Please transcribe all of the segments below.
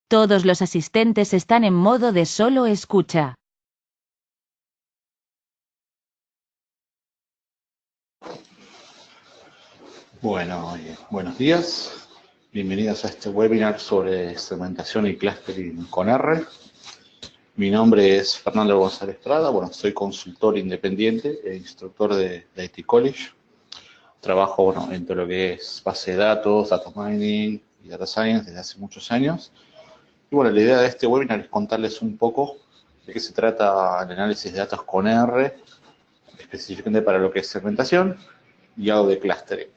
Todos los asistentes están en modo de solo escucha. Bueno, buenos días. Bienvenidos a este webinar sobre segmentación y clustering con R. Mi nombre es Fernando González Prada. Bueno, soy consultor independiente e instructor de IT College. Trabajo en todo lo que es base de datos, data mining y data science desde hace muchos años. Y bueno, la idea de este webinar es contarles un poco de qué se trata el análisis de datos con R, específicamente para lo que es segmentación y algo de clustering.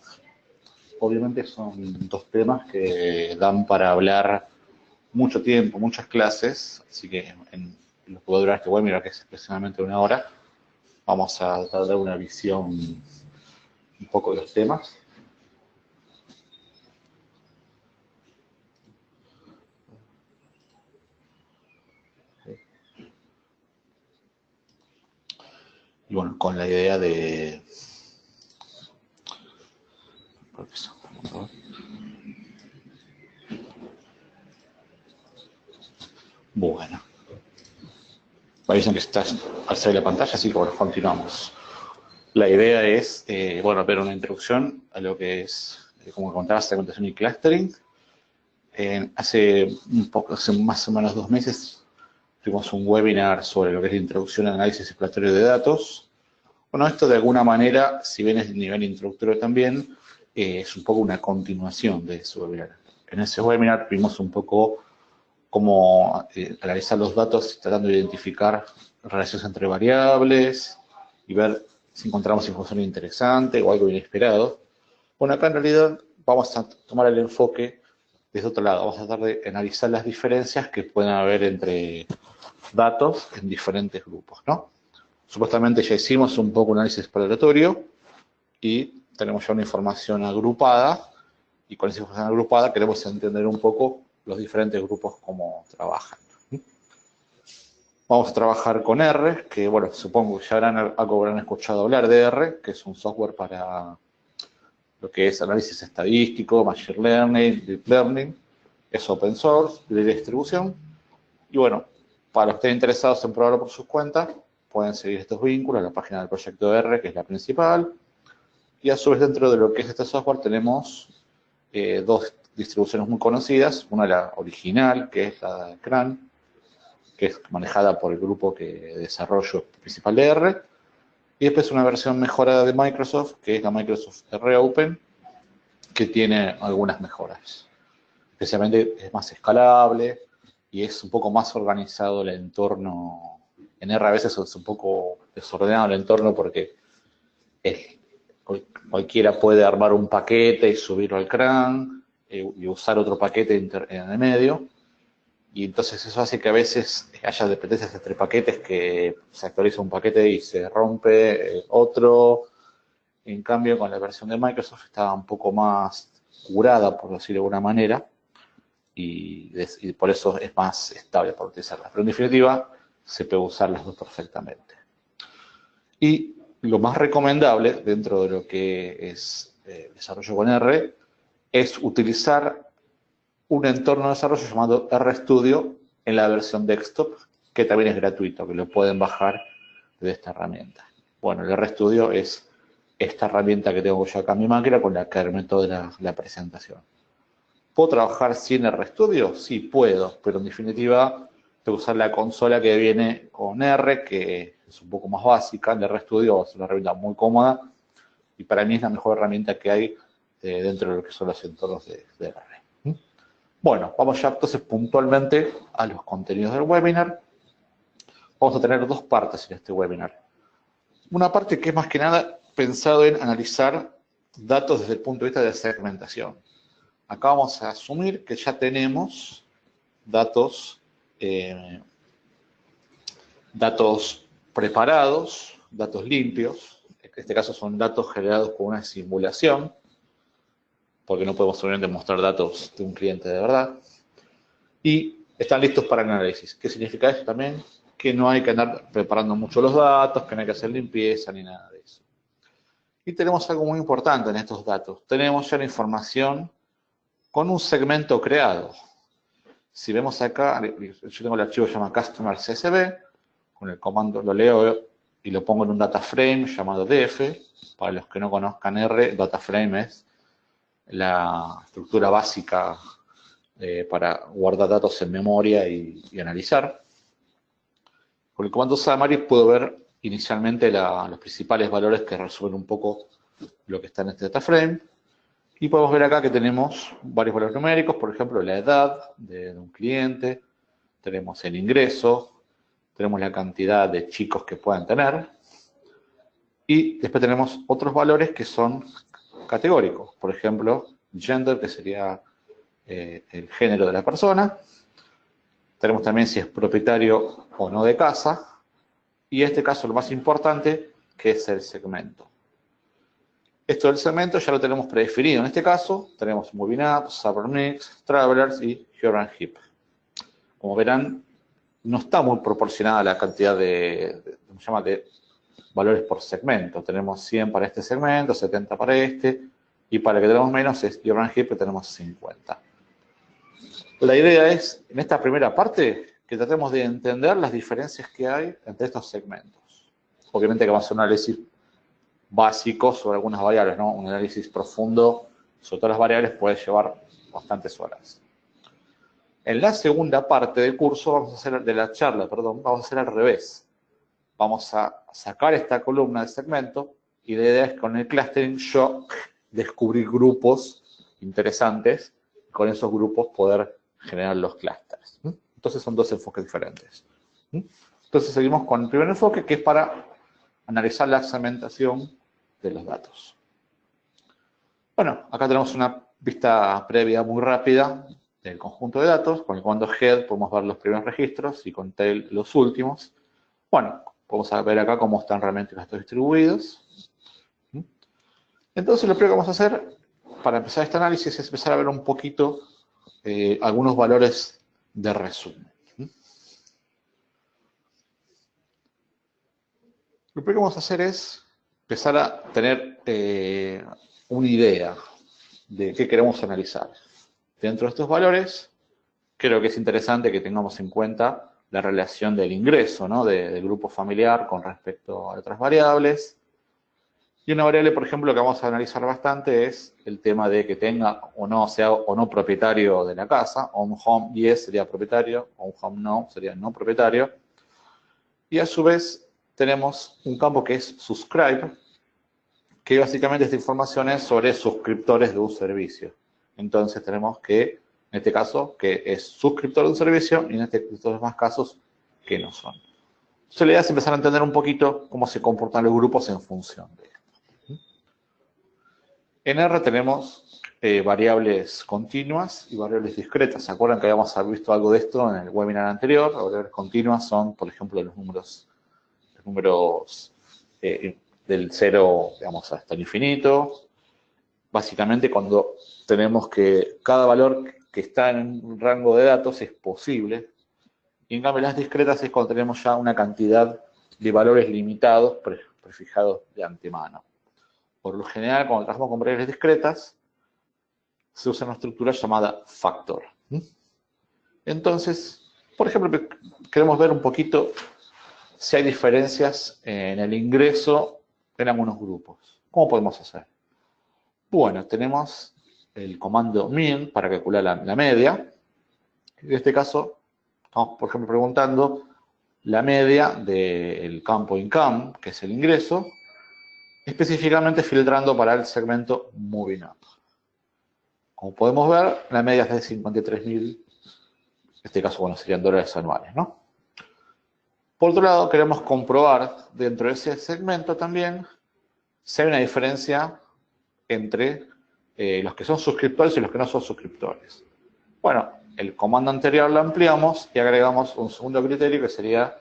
Obviamente son dos temas que dan para hablar mucho tiempo, muchas clases, así que en lo que va a durar este webinar, que es aproximadamente 1 hora, vamos a dar una visión un poco de los temas. Y bueno, con la idea de... Bueno. Me avisan que está al salir la pantalla, así que bueno, continuamos. La idea es, bueno, ver una introducción a lo que es, como contaba, segmentación y clustering. Hace más o menos 2 meses tuvimos un webinar sobre lo que es la introducción al análisis exploratorio de datos. Bueno, esto de alguna manera, si bien es de nivel introductorio también, es un poco una continuación de ese webinar. En ese webinar vimos un poco cómo analizar los datos tratando de identificar relaciones entre variables y ver si encontramos información interesante o algo inesperado. Bueno, acá en realidad vamos a tomar el enfoque desde otro lado. Vamos a tratar de analizar las diferencias que pueden haber entre datos en diferentes grupos, ¿no? Supuestamente ya hicimos un poco un análisis exploratorio y tenemos ya una información agrupada, y con esa información agrupada queremos entender un poco los diferentes grupos cómo trabajan. Vamos a trabajar con R, que bueno, supongo que ya habrán escuchado hablar de R, que es un software para lo que es análisis estadístico, machine learning, deep learning. Es open source, de distribución. Y bueno, para los que estén interesados en probarlo por sus cuentas, pueden seguir estos vínculos, la página del proyecto R, que es la principal. Y a su vez, dentro de lo que es este software, tenemos dos distribuciones muy conocidas. Una, la original, que es la de CRAN, que es manejada por el grupo de desarrollo principal de R. Y después una versión mejorada de Microsoft, que es la Microsoft R Open, que tiene algunas mejoras. Especialmente es más escalable y es un poco más organizado el entorno. En R a veces es un poco desordenado el entorno porque cualquiera puede armar un paquete y subirlo al CRAN y usar otro paquete en el medio. Y entonces eso hace que a veces haya dependencias entre paquetes, que se actualiza un paquete y se rompe otro. En cambio, con la versión de Microsoft estaba un poco más curada, por decirlo de alguna manera, y por eso es más estable para utilizarla. Pero en definitiva, se puede usar las dos perfectamente. Y lo más recomendable dentro de lo que es desarrollo con R es utilizar un entorno de desarrollo llamado RStudio en la versión desktop, que también es gratuito, que lo pueden bajar de esta herramienta. Bueno, el RStudio es esta herramienta que tengo yo acá en mi máquina con la que armé toda la presentación. ¿Puedo trabajar sin RStudio? Sí, puedo, pero en definitiva tengo que usar la consola que viene con R, que es un poco más básica. El RStudio es una herramienta muy cómoda y para mí es la mejor herramienta que hay dentro de lo que son los entornos de R. Bueno, vamos ya entonces puntualmente a los contenidos del webinar. Vamos a tener dos partes en este webinar. Una parte que es más que nada pensado en analizar datos desde el punto de vista de la segmentación. Acá vamos a asumir que ya tenemos datos preparados, datos limpios. En este caso son datos generados con una simulación, porque no podemos obviamente mostrar datos de un cliente de verdad. Y están listos para el análisis. ¿Qué significa esto también? Que no hay que andar preparando mucho los datos, que no hay que hacer limpieza ni nada de eso. Y tenemos algo muy importante en estos datos. Tenemos ya la información con un segmento creado. si vemos acá, yo tengo el archivo que se llama customer CSV, con el comando lo leo y lo pongo en un data frame llamado df. Para los que no conozcan R, data frame es la estructura básica para guardar datos en memoria y analizar. Con el comando summary puedo ver inicialmente los principales valores que resuelven un poco lo que está en este data frame. Y podemos ver acá que tenemos varios valores numéricos, por ejemplo, la edad de un cliente, tenemos el ingreso, tenemos la cantidad de chicos que puedan tener, y después tenemos otros valores que son categóricos, por ejemplo, gender, que sería el género de la persona, tenemos también si es propietario o no de casa, y en este caso lo más importante, que es el segmento. Esto del segmento ya lo tenemos predefinido. En este caso, tenemos Moving Up, Suburbs, Travelers y Here and Hip. Como verán, no está muy proporcionada la cantidad de valores por segmento. Tenemos 100 para este segmento, 70 para este, y para el que tenemos menos es Here and Hip, que tenemos 50. La idea es, en esta primera parte, que tratemos de entender las diferencias que hay entre estos segmentos. Obviamente que vamos a hacer un análisis básico sobre algunas variables, ¿no? Un análisis profundo sobre todas las variables puede llevar bastantes horas. En la segunda parte del curso, vamos a hacer al revés. Vamos a sacar esta columna de segmento y la idea es que con el clustering yo descubrir grupos interesantes y con esos grupos poder generar los clusters. Entonces son dos enfoques diferentes. Entonces seguimos con el primer enfoque, que es para analizar la segmentación de los datos. Bueno, acá tenemos una vista previa muy rápida del conjunto de datos. Con el comando head podemos ver los primeros registros y con tail los últimos. Bueno, vamos a ver acá cómo están realmente los datos distribuidos. Entonces lo primero que vamos a hacer para empezar este análisis es empezar a ver un poquito algunos valores de resumen. Lo primero que vamos a hacer es empezar a tener una idea de qué queremos analizar. Dentro de estos valores, creo que es interesante que tengamos en cuenta la relación del ingreso, ¿no? del grupo familiar con respecto a otras variables. Y una variable, por ejemplo, que vamos a analizar bastante es el tema de que tenga o no, sea o no propietario de la casa. On home yes sería propietario, on home no sería no propietario. Y a su vez tenemos un campo que es subscribe, que básicamente esta información es sobre suscriptores de un servicio. Entonces tenemos que, en este caso, que es suscriptor de un servicio y en estos demás casos que no son. Entonces la idea es empezar a entender un poquito cómo se comportan los grupos en función de esto. En R tenemos variables continuas y variables discretas. ¿Se acuerdan que habíamos visto algo de esto en el webinar anterior? Las variables continuas son, por ejemplo, los números del 0, digamos, hasta el infinito. Básicamente cuando tenemos que cada valor que está en un rango de datos es posible. Y en cambio las discretas es cuando tenemos ya una cantidad de valores limitados prefijados de antemano. Por lo general, cuando trabajamos con variables discretas, se usa una estructura llamada factor. Entonces, por ejemplo, queremos ver un poquito si hay diferencias en el ingreso en algunos grupos. ¿Cómo podemos hacer? Bueno, tenemos el comando min para calcular la media. En este caso, estamos, por ejemplo, preguntando la media del campo income, que es el ingreso, específicamente filtrando para el segmento Moving Up. Como podemos ver, la media es de 53.000, en este caso, bueno, serían dólares anuales, ¿no? Por otro lado, queremos comprobar dentro de ese segmento también si hay una diferencia entre los que son suscriptores y los que no son suscriptores. Bueno, el comando anterior lo ampliamos y agregamos un segundo criterio que sería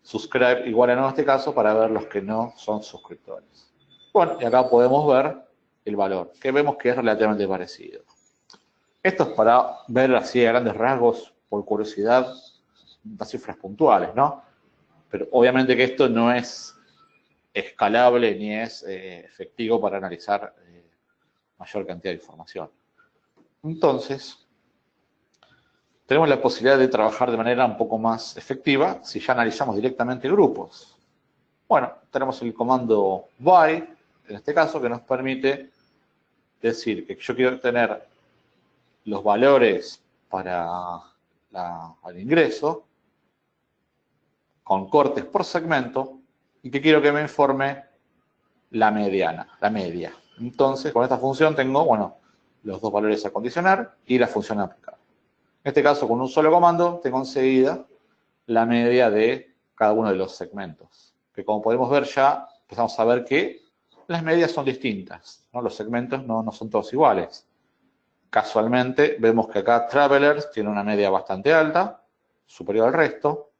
subscribe igual a no en este caso para ver los que no son suscriptores. Bueno, y acá podemos ver el valor, que vemos que es relativamente parecido. Esto es para ver así a grandes rasgos, por curiosidad, las cifras puntuales, ¿no? Pero obviamente que esto no es escalable ni es efectivo para analizar mayor cantidad de información. Entonces, tenemos la posibilidad de trabajar de manera un poco más efectiva si ya analizamos directamente grupos. Bueno, tenemos el comando by, en este caso, que nos permite decir que yo quiero tener los valores para el ingreso con cortes por segmento y que quiero que me informe la mediana, la media. Entonces, con esta función tengo, bueno, los dos valores a condicionar y la función a aplicar. En este caso, con un solo comando, tengo enseguida la media de cada uno de los segmentos. Que como podemos ver ya, empezamos a ver que las medias son distintas, ¿no? Los segmentos no son todos iguales. Casualmente, vemos que acá Travelers tiene una media bastante alta, superior al resto.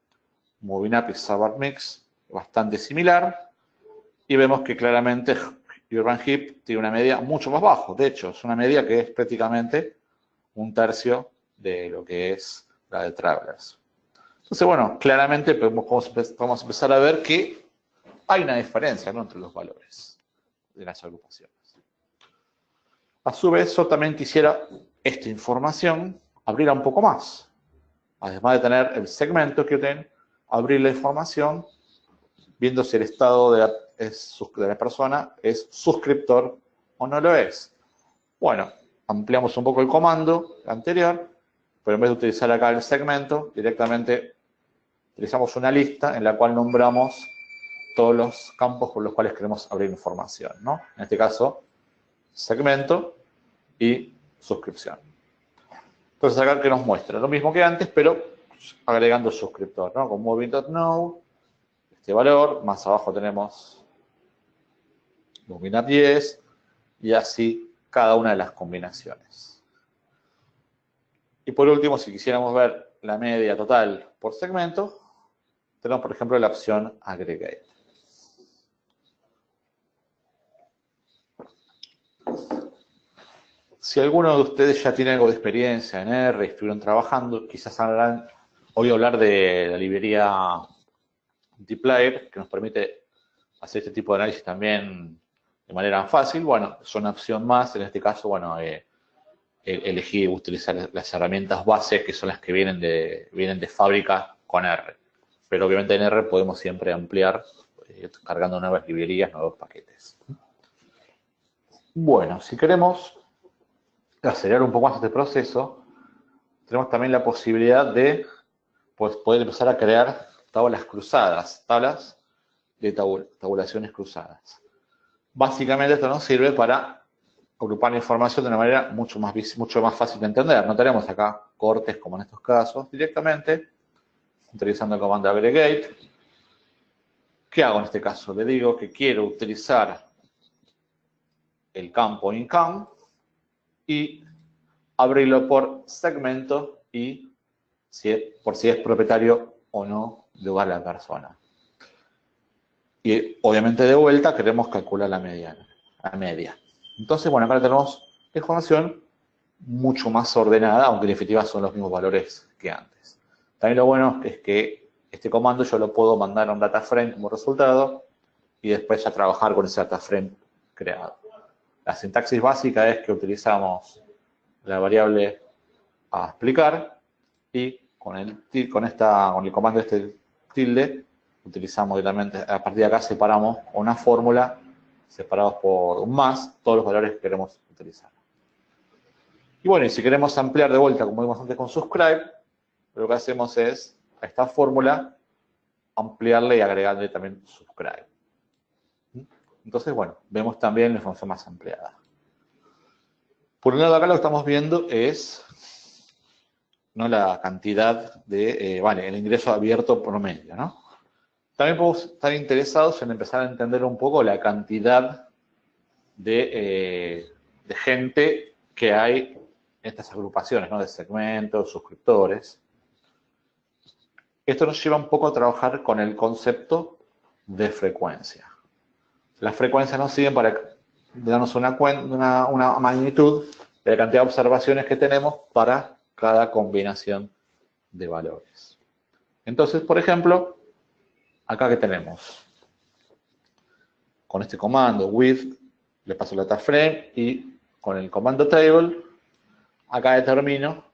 Moving Up y Suburb Mix, bastante similar. Y vemos que claramente Urban Hip tiene una media mucho más baja. De hecho, es una media que es prácticamente un tercio de lo que es la de Travelers. Entonces, bueno, claramente podemos empezar a ver que hay una diferencia, ¿no?, entre los valores de las agrupaciones. A su vez, yo también quisiera esta información abrirla un poco más. Además de tener el segmento que tiene, abrir la información viendo si el estado de la persona es suscriptor o no lo es. Bueno, ampliamos un poco el comando anterior, pero en vez de utilizar acá el segmento, directamente utilizamos una lista en la cual nombramos todos los campos por los cuales queremos abrir información, ¿no? En este caso, segmento y suscripción. Entonces acá que nos muestra lo mismo que antes, pero agregando el suscriptor, ¿no? Con moving.now, este valor, más abajo tenemos moving up 10 y así cada una de las combinaciones. Y por último, si quisiéramos ver la media total por segmento, tenemos por ejemplo la opción aggregate. Si alguno de ustedes ya tiene algo de experiencia en R y estuvieron trabajando, quizás habrán oído hablar de la librería dplyr, que nos permite hacer este tipo de análisis también de manera fácil. Bueno, es una opción más. En este caso, bueno, elegí utilizar las herramientas base, que son las que vienen de fábrica con R. Pero obviamente en R podemos siempre ampliar cargando nuevas librerías, nuevos paquetes. Bueno, si queremos acelerar un poco más este proceso, tenemos también la posibilidad de poder empezar a crear tablas cruzadas, tablas de tabulaciones cruzadas. Básicamente esto nos sirve para agrupar la información de una manera mucho más fácil de entender. No tenemos acá cortes como en estos casos. Directamente, utilizando el comando aggregate, ¿qué hago en este caso? Le digo que quiero utilizar el campo income y abrirlo por segmento y por si es propietario o no de lugar de la persona. Y obviamente de vuelta queremos calcular la media. Entonces, bueno, acá tenemos la información mucho más ordenada, aunque en definitiva son los mismos valores que antes. También lo bueno es que este comando yo lo puedo mandar a un data frame como resultado y después ya trabajar con ese data frame creado. La sintaxis básica es que utilizamos la variable a explicar y con el comando tilde utilizamos directamente, a partir de acá separamos una fórmula separados por un más todos los valores que queremos utilizar. Y bueno, y si queremos ampliar de vuelta, como vimos antes con subscribe, lo que hacemos es a esta fórmula ampliarle y agregarle también subscribe. Entonces, bueno, vemos también la información más ampliada. Por un lado, acá lo que estamos viendo es no la cantidad de, el ingreso abierto promedio, ¿no? También podemos estar interesados en empezar a entender un poco la cantidad de gente que hay en estas agrupaciones, ¿no? De segmentos, suscriptores. Esto nos lleva un poco a trabajar con el concepto de frecuencia. Las frecuencias nos sirven para darnos una magnitud de la cantidad de observaciones que tenemos para cada combinación de valores. Entonces, por ejemplo, acá que tenemos, con este comando with, le paso la data frame y con el comando table, acá determino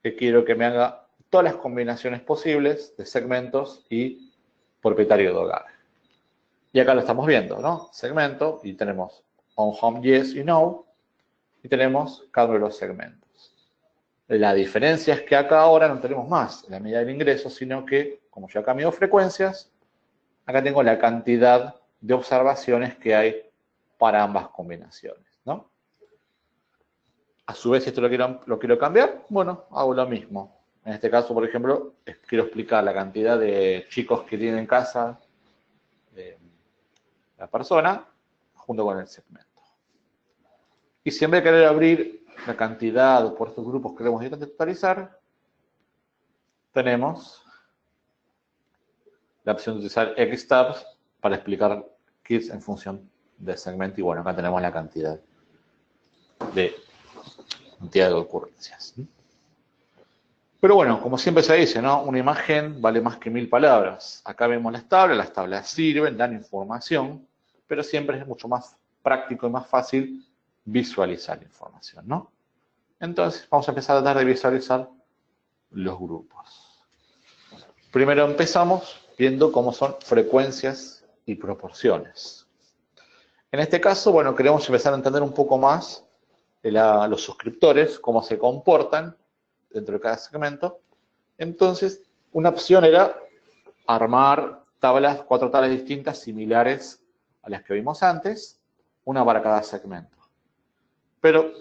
que quiero que me haga todas las combinaciones posibles de segmentos y propietario de hogar. Y acá lo estamos viendo, ¿no? Segmento, y tenemos on home yes y no, y tenemos cada uno de los segmentos. La diferencia es que acá ahora no tenemos más la medida del ingreso, sino que, como ya cambió frecuencias, acá tengo la cantidad de observaciones que hay para ambas combinaciones, ¿no? A su vez, si esto lo quiero cambiar, bueno, hago lo mismo. En este caso, por ejemplo, quiero explicar la cantidad de chicos que tiene en casa la persona junto con el segmento. Y si en vez de querer abrir la cantidad por estos grupos queremos directamente totalizar, tenemos la opción de utilizar Xtabs para explicar kids en función del segmento. Y bueno, acá tenemos la cantidad de ocurrencias. Pero bueno, como siempre se dice, ¿no? Una imagen vale más que 1000 palabras. Acá vemos las tablas sirven, dan información, pero siempre es mucho más práctico y más fácil visualizar la información, ¿no? Entonces, vamos a empezar a tratar de visualizar los grupos. Primero empezamos viendo cómo son frecuencias y proporciones. En este caso, bueno, queremos empezar a entender un poco más los suscriptores, cómo se comportan dentro de cada segmento. Entonces, una opción era armar cuatro tablas distintas similares a las que vimos antes, una para cada segmento. Pero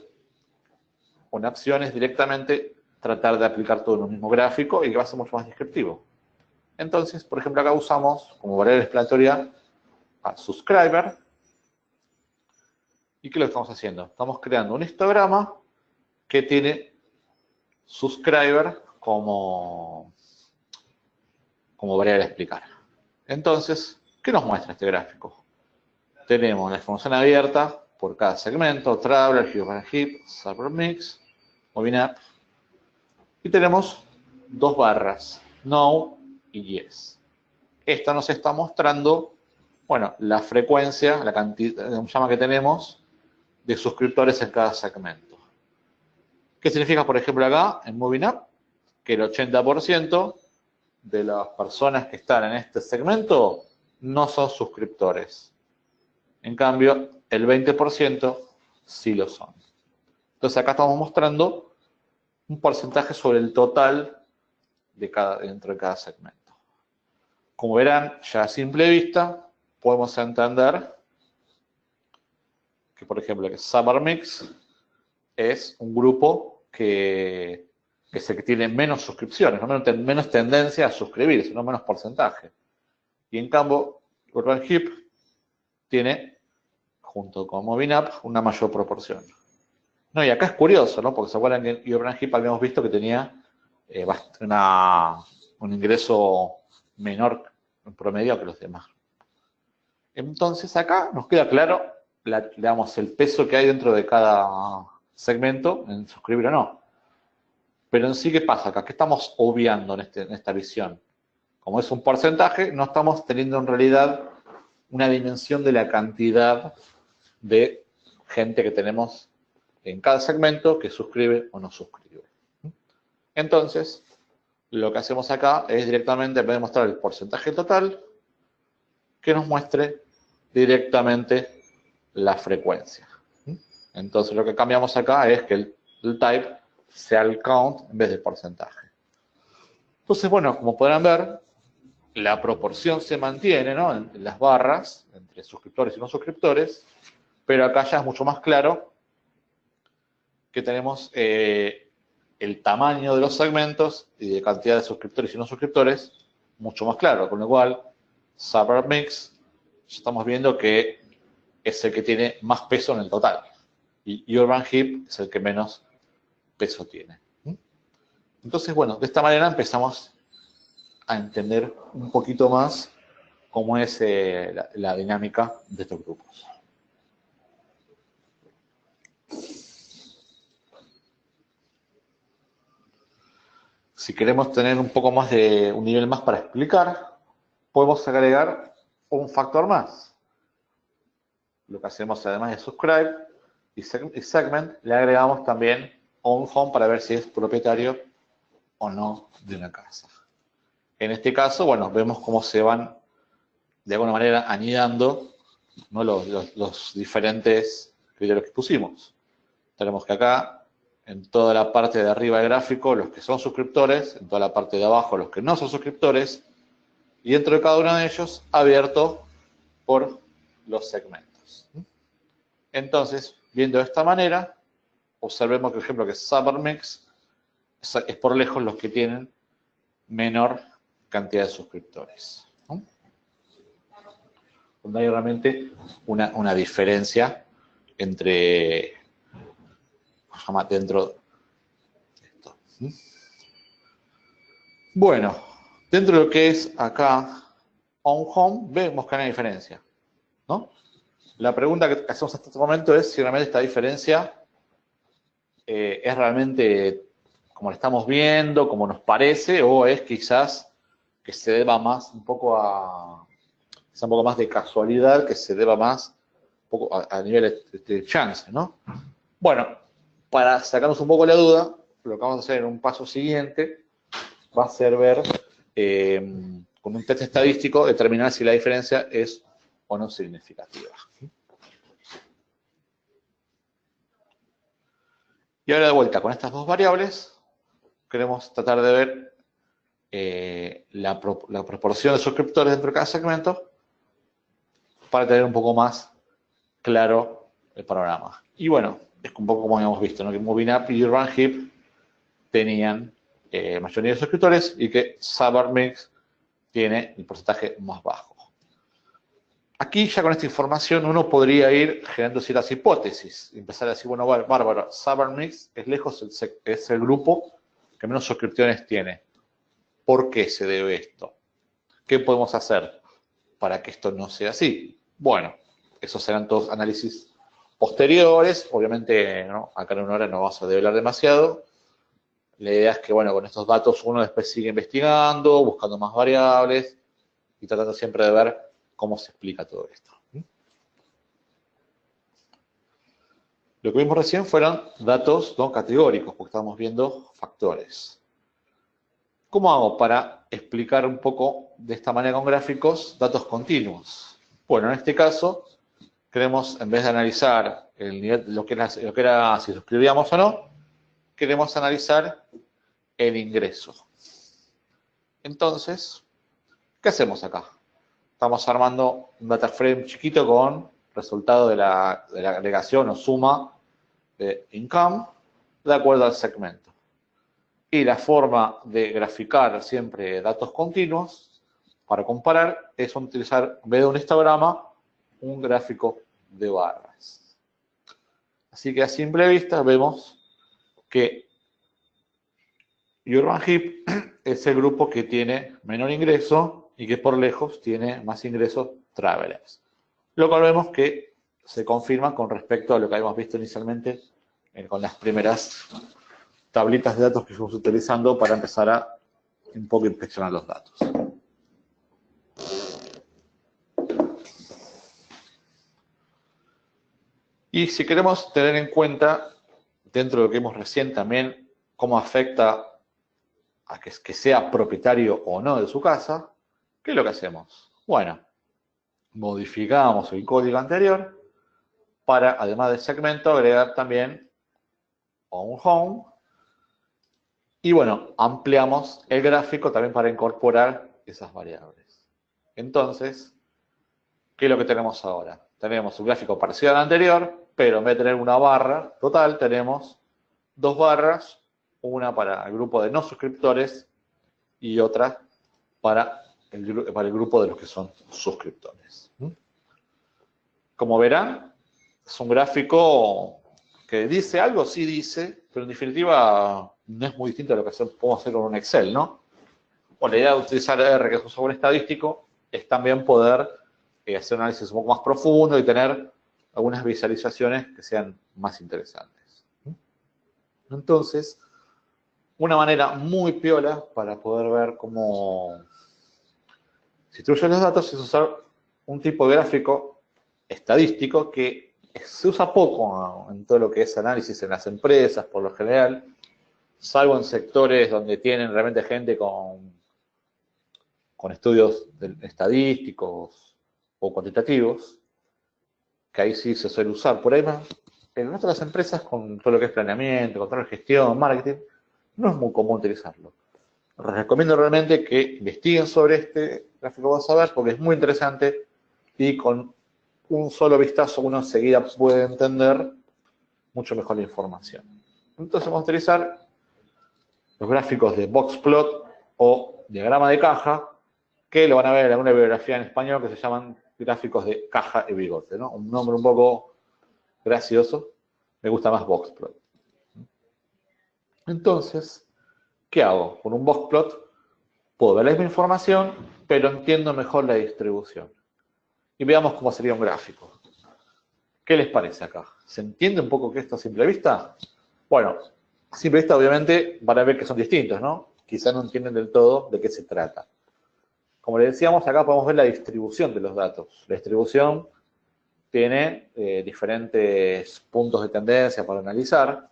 una opción es directamente tratar de aplicar todo en un mismo gráfico y que va a ser mucho más descriptivo. Entonces, por ejemplo, acá usamos como variable explanatoria a subscriber. ¿Y qué lo estamos haciendo? Estamos creando un histograma que tiene subscriber como variable a explicar. Entonces, ¿qué nos muestra este gráfico? Tenemos la información abierta por cada segmento, Traveler, Heap, SuperMix, MovingUp, y tenemos dos barras, No y Yes. Esta nos está mostrando, bueno, la frecuencia, la cantidad que tenemos de suscriptores en cada segmento. ¿Qué significa, por ejemplo, acá, en MovingUp? Que el 80% de las personas que están en este segmento no son suscriptores. En cambio, el 20% sí lo son. Entonces, acá estamos mostrando un porcentaje sobre el total dentro de cada segmento. Como verán, ya a simple vista, podemos entender que, por ejemplo, que SuperMix es un grupo que es el que tiene menos suscripciones, menos tendencia a suscribirse, no menos porcentaje. Y en cambio, Urban Heap tiene, junto con MovingUp, una mayor proporción. No, y acá es curioso, ¿no? Porque se acuerdan que en Urban Heap habíamos visto que tenía un ingreso menor en promedio que los demás. Entonces acá nos queda claro, digamos, el peso que hay dentro de cada segmento en suscribir o no. Pero en sí, ¿qué pasa acá? ¿Qué estamos obviando en esta visión? Como es un porcentaje, no estamos teniendo en realidad una dimensión de la cantidad de gente que tenemos en cada segmento que suscribe o no suscribe. Entonces, lo que hacemos acá es directamente, en vez de mostrar el porcentaje total, que nos muestre directamente la frecuencia. Entonces, lo que cambiamos acá es que el type sea el count en vez del porcentaje. Entonces, bueno, como podrán ver, la proporción se mantiene, ¿no? En las barras, entre suscriptores y no suscriptores, pero acá ya es mucho más claro que tenemos el tamaño de los segmentos y de cantidad de suscriptores y no suscriptores mucho más claro, con lo cual SuperMix ya estamos viendo que es el que tiene más peso en el total y Urban Heap es el que menos peso tiene. Entonces, bueno, de esta manera empezamos a entender un poquito más cómo es la dinámica de estos grupos. Si queremos tener un poco más de un nivel más para explicar, podemos agregar un factor más. Lo que hacemos además de subscribe y segment, le agregamos también on home para ver si es propietario o no de una casa. En este caso, bueno, vemos cómo se van de alguna manera anidando, ¿no? los diferentes criterios que pusimos. Tenemos que acá, en toda la parte de arriba del gráfico, los que son suscriptores, en toda la parte de abajo, los que no son suscriptores, y dentro de cada uno de ellos, abierto por los segmentos. Entonces, viendo de esta manera, observemos, por ejemplo, que SummerMix es por lejos los que tienen menor cantidad de suscriptores, ¿no? Donde hay realmente una diferencia entre, dentro de esto. Bueno, dentro de lo que es acá On Home, vemos que hay una diferencia, ¿no? La pregunta que hacemos hasta este momento es si realmente esta diferencia es realmente como la estamos viendo, como nos parece, o es quizás que se deba más un poco un poco más de casualidad, que se deba más un poco a nivel de chance, ¿no? Bueno, para sacarnos un poco la duda, lo que vamos a hacer en un paso siguiente va a ser ver con un test estadístico determinar si la diferencia es o no significativa. Y ahora de vuelta, con estas dos variables, queremos tratar de ver la proporción de suscriptores dentro de cada segmento para tener un poco más claro el panorama. Y bueno, es un poco como habíamos visto, ¿no? Que MovieNap y UrbanHip tenían mayoría de suscriptores y que SummerMix tiene el porcentaje más bajo. Aquí ya con esta información uno podría ir generando ciertas hipótesis. Empezar a decir, bueno, bárbaro, SummerMix es lejos es el grupo que menos suscriptores tiene. ¿Por qué se debe esto? ¿Qué podemos hacer para que esto no sea así? Bueno, esos serán todos análisis posteriores. Obviamente, ¿no? Acá en una hora no vamos a develar demasiado. La idea es que, bueno, con estos datos uno después sigue investigando, buscando más variables y tratando siempre de ver cómo se explica todo esto. Lo que vimos recién fueron datos no categóricos, porque estábamos viendo factores. ¿Cómo hago para explicar un poco de esta manera con gráficos datos continuos? Bueno, en este caso, queremos, en vez de analizar el nivel, lo que era si suscribíamos o no, queremos analizar el ingreso. Entonces, ¿qué hacemos acá? Estamos armando un data frame chiquito con resultado de la agregación o suma de income de acuerdo al segmento. Y la forma de graficar siempre datos continuos para comparar es utilizar, en vez de un histograma, un gráfico de barras. Así que a simple vista vemos que UrbanHip es el grupo que tiene menor ingreso y que por lejos tiene más ingresos Travelers. Lo cual vemos que se confirma con respecto a lo que habíamos visto inicialmente con las primeras tablitas de datos que fuimos utilizando para empezar a un poco inspeccionar los datos. Y si queremos tener en cuenta, dentro de lo que vimos recién también, cómo afecta a que sea propietario o no de su casa, ¿qué es lo que hacemos? Bueno, modificamos el código anterior para, además del segmento, agregar también un home. Y bueno, ampliamos el gráfico también para incorporar esas variables. Entonces, ¿qué es lo que tenemos ahora? Tenemos un gráfico parecido al anterior, pero en vez de tener una barra total, tenemos dos barras, una para el grupo de no suscriptores y otra para el grupo de los que son suscriptores. Como verán, es un gráfico que dice algo, sí dice, pero en definitiva no es muy distinto a lo que podemos hacer con un Excel, ¿no? Bueno, la idea de utilizar R, que es un software estadístico, es también poder hacer un análisis un poco más profundo y tener algunas visualizaciones que sean más interesantes. Entonces, una manera muy piola para poder ver cómo se distribuyen los datos es usar un tipo de gráfico estadístico que se usa poco en todo lo que es análisis en las empresas, por lo general, salvo en sectores donde tienen realmente gente con estudios estadísticos o cuantitativos, que ahí sí se suele usar. Por ahí en otras empresas, con todo lo que es planeamiento, control de gestión, marketing, no es muy común utilizarlo. Les recomiendo realmente que investiguen sobre este gráfico vas a ver porque es muy interesante y con un solo vistazo uno enseguida puede entender mucho mejor la información. Entonces vamos a utilizar los gráficos de boxplot o diagrama de caja, que lo van a ver en alguna bibliografía en español que se llaman gráficos de caja y bigote, ¿no? Un nombre un poco gracioso. Me gusta más boxplot. Entonces, ¿qué hago? Con un boxplot puedo ver la misma información, pero entiendo mejor la distribución. Y veamos cómo sería un gráfico. ¿Qué les parece acá? ¿Se entiende un poco que esto a simple vista? Bueno, a simple vista obviamente van a ver que son distintos, ¿no? Quizá no entienden del todo de qué se trata. Como les decíamos, acá podemos ver la distribución de los datos. La distribución tiene diferentes puntos de tendencia para analizar.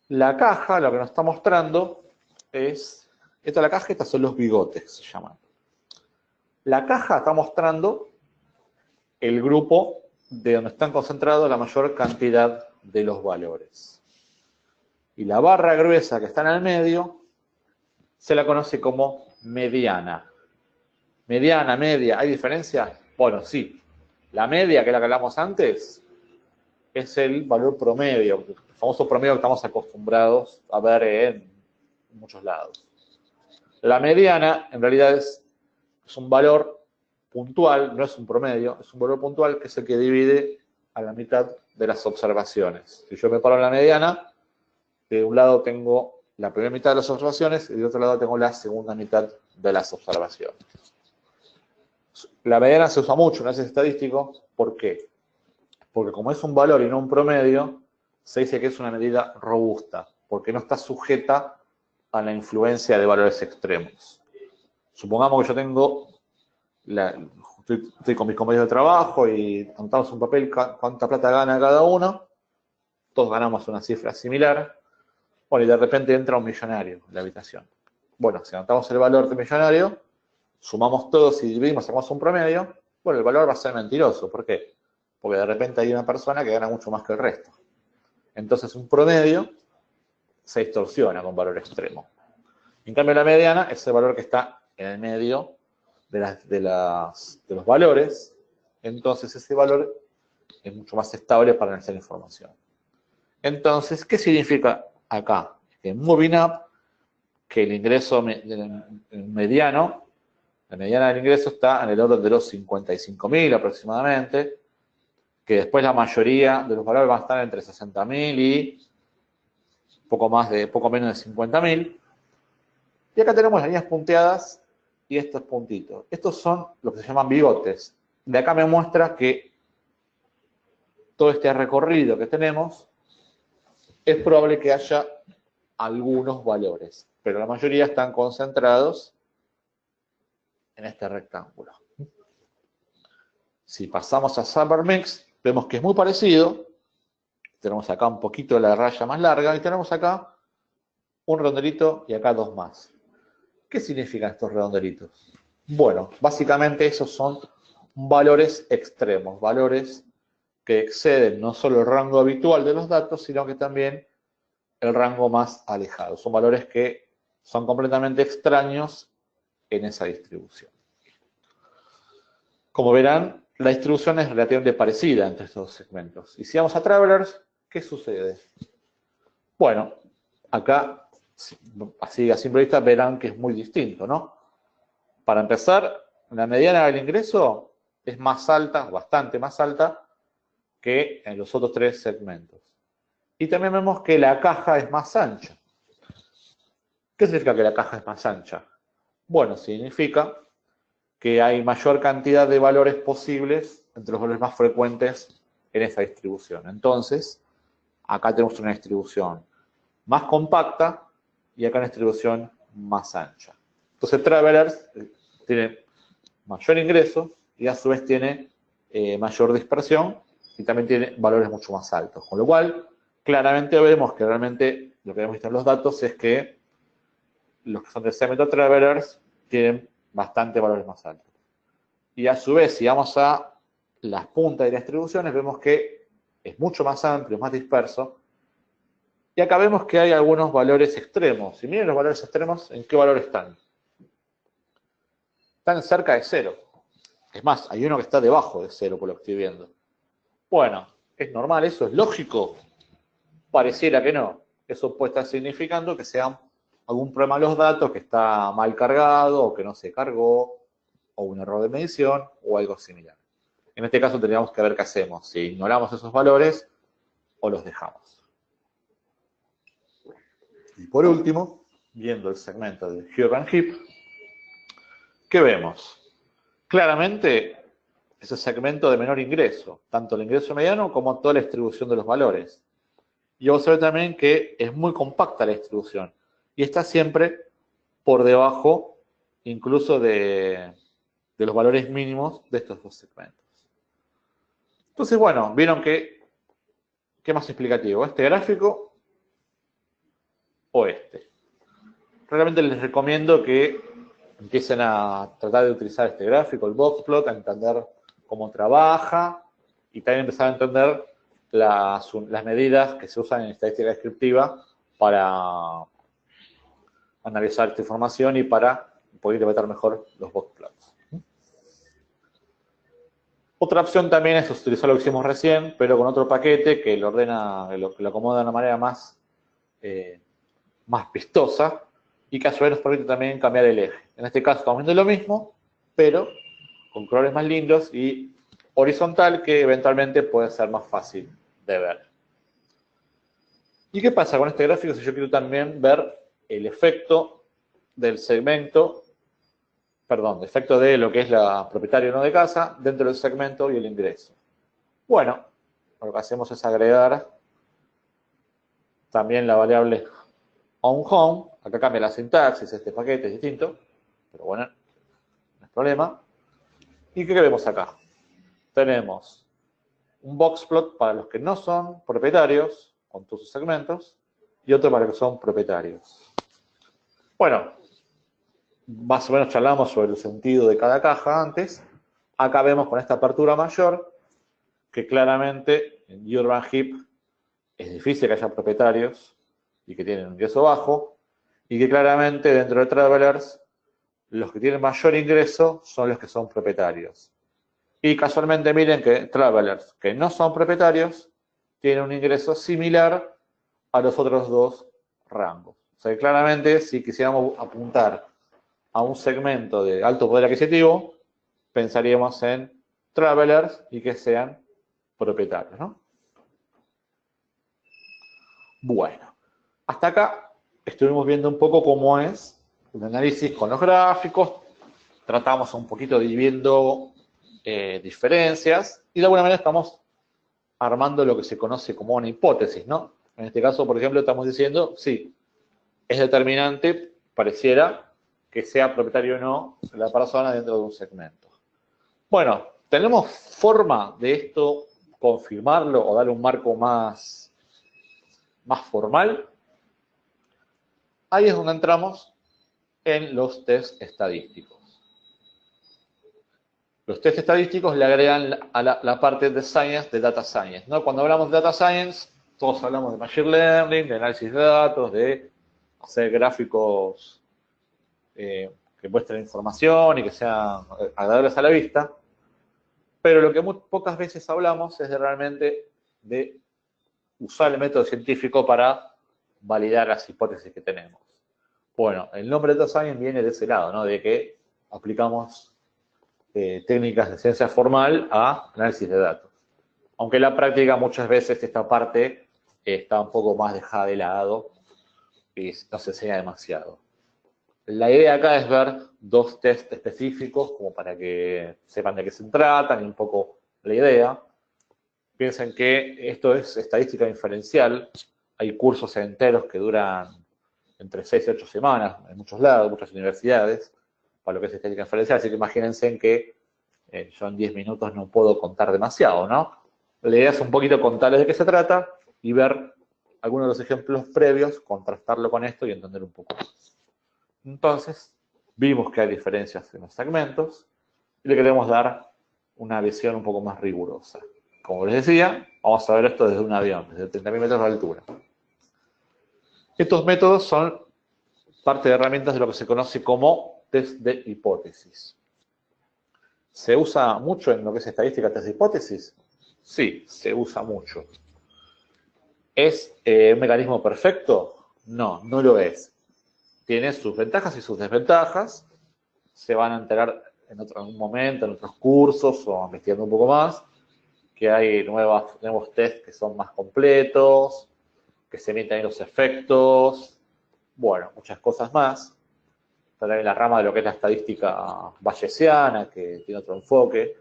La caja, lo que nos está mostrando es, esta es la caja, estas son los bigotes, se llaman. La caja está mostrando el grupo de donde están concentrados la mayor cantidad de los valores. Y la barra gruesa que está en el medio se la conoce como mediana. Mediana, media, ¿hay diferencia? Bueno, sí. La media, que es la que hablamos antes, es el valor promedio, el famoso promedio que estamos acostumbrados a ver en muchos lados. La mediana, en realidad, es un valor puntual, no es un promedio, es un valor puntual que es el que divide a la mitad de las observaciones. Si yo me paro en la mediana, de un lado tengo la primera mitad de las observaciones y de otro lado tengo la segunda mitad de las observaciones. La mediana se usa mucho en análisis estadístico. ¿Por qué? Porque como es un valor y no un promedio, se dice que es una medida robusta, porque no está sujeta a la influencia de valores extremos. Supongamos que yo tengo, estoy con mis compañeros de trabajo y anotamos un papel cuánta plata gana cada uno, todos ganamos una cifra similar, bueno, y de repente entra un millonario en la habitación. Bueno, si anotamos el valor del millonario, sumamos todos y dividimos, sacamos un promedio, bueno, el valor va a ser mentiroso. ¿Por qué? Porque de repente hay una persona que gana mucho más que el resto. Entonces un promedio se distorsiona con valor extremo. En cambio la mediana es el valor que está en el medio de los valores, entonces ese valor es mucho más estable para analizar información. Entonces, ¿qué significa acá? Que en Moving Up, que el ingreso mediano, la mediana del ingreso está en el orden de los 55.000 aproximadamente, que después la mayoría de los valores van a estar entre 60.000 y poco menos de 50.000. Y acá tenemos las líneas punteadas y estos puntitos. Estos son lo que se llaman bigotes. De acá me muestra que todo este recorrido que tenemos es probable que haya algunos valores, pero la mayoría están concentrados en este rectángulo. Si pasamos a SummerMix, vemos que es muy parecido. Tenemos acá un poquito de la raya más larga y tenemos acá un redondelito y acá dos más. ¿Qué significan estos redondelitos? Bueno, básicamente esos son valores extremos, valores que exceden no solo el rango habitual de los datos, sino que también el rango más alejado. Son valores que son completamente extraños en esa distribución. Como verán, la distribución es relativamente parecida entre estos dos segmentos. Y si vamos a Travelers, ¿qué sucede? Bueno, acá, así a simple vista, verán que es muy distinto, ¿no? Para empezar, la mediana del ingreso es más alta, bastante más alta, que en los otros tres segmentos. Y también vemos que la caja es más ancha. ¿Qué significa que la caja es más ancha? Bueno, significa que hay mayor cantidad de valores posibles entre los valores más frecuentes en esa distribución. Entonces, acá tenemos una distribución más compacta y acá una distribución más ancha. Entonces, Travelers tiene mayor ingreso y a su vez tiene mayor dispersión y también tiene valores mucho más altos. Con lo cual, claramente vemos que realmente lo que hemos visto en los datos es que los que son de segmento travelers tienen bastante valores más altos. Y a su vez, si vamos a las puntas de las distribuciones, vemos que es mucho más amplio, más disperso. Y acá vemos que hay algunos valores extremos. Si miren los valores extremos, ¿en qué valor están? Están cerca de 0. Es más, hay uno que está debajo de 0 por lo que estoy viendo. Bueno, ¿es normal eso? ¿Es lógico? Pareciera que no. Eso puede estar significando que sea algún problema en los datos, que está mal cargado o que no se cargó, o un error de medición o algo similar. En este caso tendríamos que ver qué hacemos, si ignoramos esos valores o los dejamos. Y por último, viendo el segmento de Urban Heap, ¿qué vemos? Claramente es el segmento de menor ingreso, tanto el ingreso mediano como toda la distribución de los valores. Y vamos a ver también que es muy compacta la distribución y está siempre por debajo incluso de los valores mínimos de estos dos segmentos. Entonces, bueno, vieron que, ¿qué más explicativo? ¿Este gráfico o este? Realmente les recomiendo que empiecen a tratar de utilizar este gráfico, el boxplot, a entender cómo trabaja y también empezar a entender las medidas que se usan en estadística descriptiva para analizar esta información y para poder interpretar mejor los boxplots. Otra opción también es utilizar lo que hicimos recién, pero con otro paquete que lo ordena, lo acomoda de una manera más vistosa y que a su vez nos permite también cambiar el eje. En este caso estamos viendo lo mismo, pero con colores más lindos y horizontal, que eventualmente puede ser más fácil de ver. ¿Y qué pasa con este gráfico si yo quiero también ver el efecto del segmento, efecto de lo que es la propietario no de casa dentro del segmento y el ingreso? Bueno, lo que hacemos es agregar también la variable onHome. Acá cambia la sintaxis, este paquete es distinto, pero bueno, no es problema. ¿Y qué vemos acá? Tenemos un boxplot para los que no son propietarios, con todos sus segmentos, y otro para los que son propietarios. Bueno, más o menos charlamos sobre el sentido de cada caja antes. Acá vemos con esta apertura mayor que claramente en Urban Heap es difícil que haya propietarios y que tienen un ingreso bajo, y que claramente dentro de Travelers los que tienen mayor ingreso son los que son propietarios. Y casualmente miren que Travelers que no son propietarios tienen un ingreso similar a los otros dos rangos. O sea que claramente si quisiéramos apuntar a un segmento de alto poder adquisitivo, pensaríamos en Travelers y que sean propietarios, ¿no? Bueno, hasta acá estuvimos viendo un poco cómo es el análisis con los gráficos, tratamos un poquito de ir viendo diferencias y de alguna manera estamos armando lo que se conoce como una hipótesis, ¿no? En este caso, por ejemplo, estamos diciendo, sí, es determinante, pareciera, que sea propietario o no la persona dentro de un segmento. Bueno, ¿tenemos forma de esto confirmarlo o darle un marco más formal? Ahí es donde entramos en los test estadísticos. Los test estadísticos le agregan a la parte de science, de data science, ¿no? Cuando hablamos de data science, todos hablamos de machine learning, de análisis de datos, de hacer gráficos que muestren información y que sean agradables a la vista. Pero lo que muy pocas veces hablamos es realmente de usar el método científico para validar las hipótesis que tenemos. Bueno, el nombre de data science viene de ese lado, ¿no? De que aplicamos técnicas de ciencia formal a análisis de datos. Aunque en la práctica muchas veces esta parte está un poco más dejada de lado y no se enseña demasiado. La idea acá es ver dos test específicos como para que sepan de qué se tratan y un poco la idea. Piensen que esto es estadística inferencial. Hay cursos enteros que duran entre 6 y 8 semanas en muchos lados, muchas universidades, para lo que es estadística inferencial. Así que imagínense que yo en 10 minutos no puedo contar demasiado, ¿no? La idea es un poquito contarles de qué se trata y ver algunos de los ejemplos previos, contrastarlo con esto y entender un poco más. Entonces, vimos que hay diferencias en los segmentos y le queremos dar una visión un poco más rigurosa. Como les decía, vamos a ver esto desde un avión, desde 30.000 metros de altura. Estos métodos son parte de herramientas de lo que se conoce como test de hipótesis. ¿Se usa mucho en lo que es estadística test de hipótesis? Sí, se usa mucho. ¿Es un mecanismo perfecto? No, no lo es. Tiene sus ventajas y sus desventajas. Se van a enterar en un momento, en otros cursos o investigando un poco más, que hay nuevos test que son más completos, que se meten ahí los efectos, bueno, muchas cosas más. También la rama de lo que es la estadística bayesiana, que tiene otro enfoque.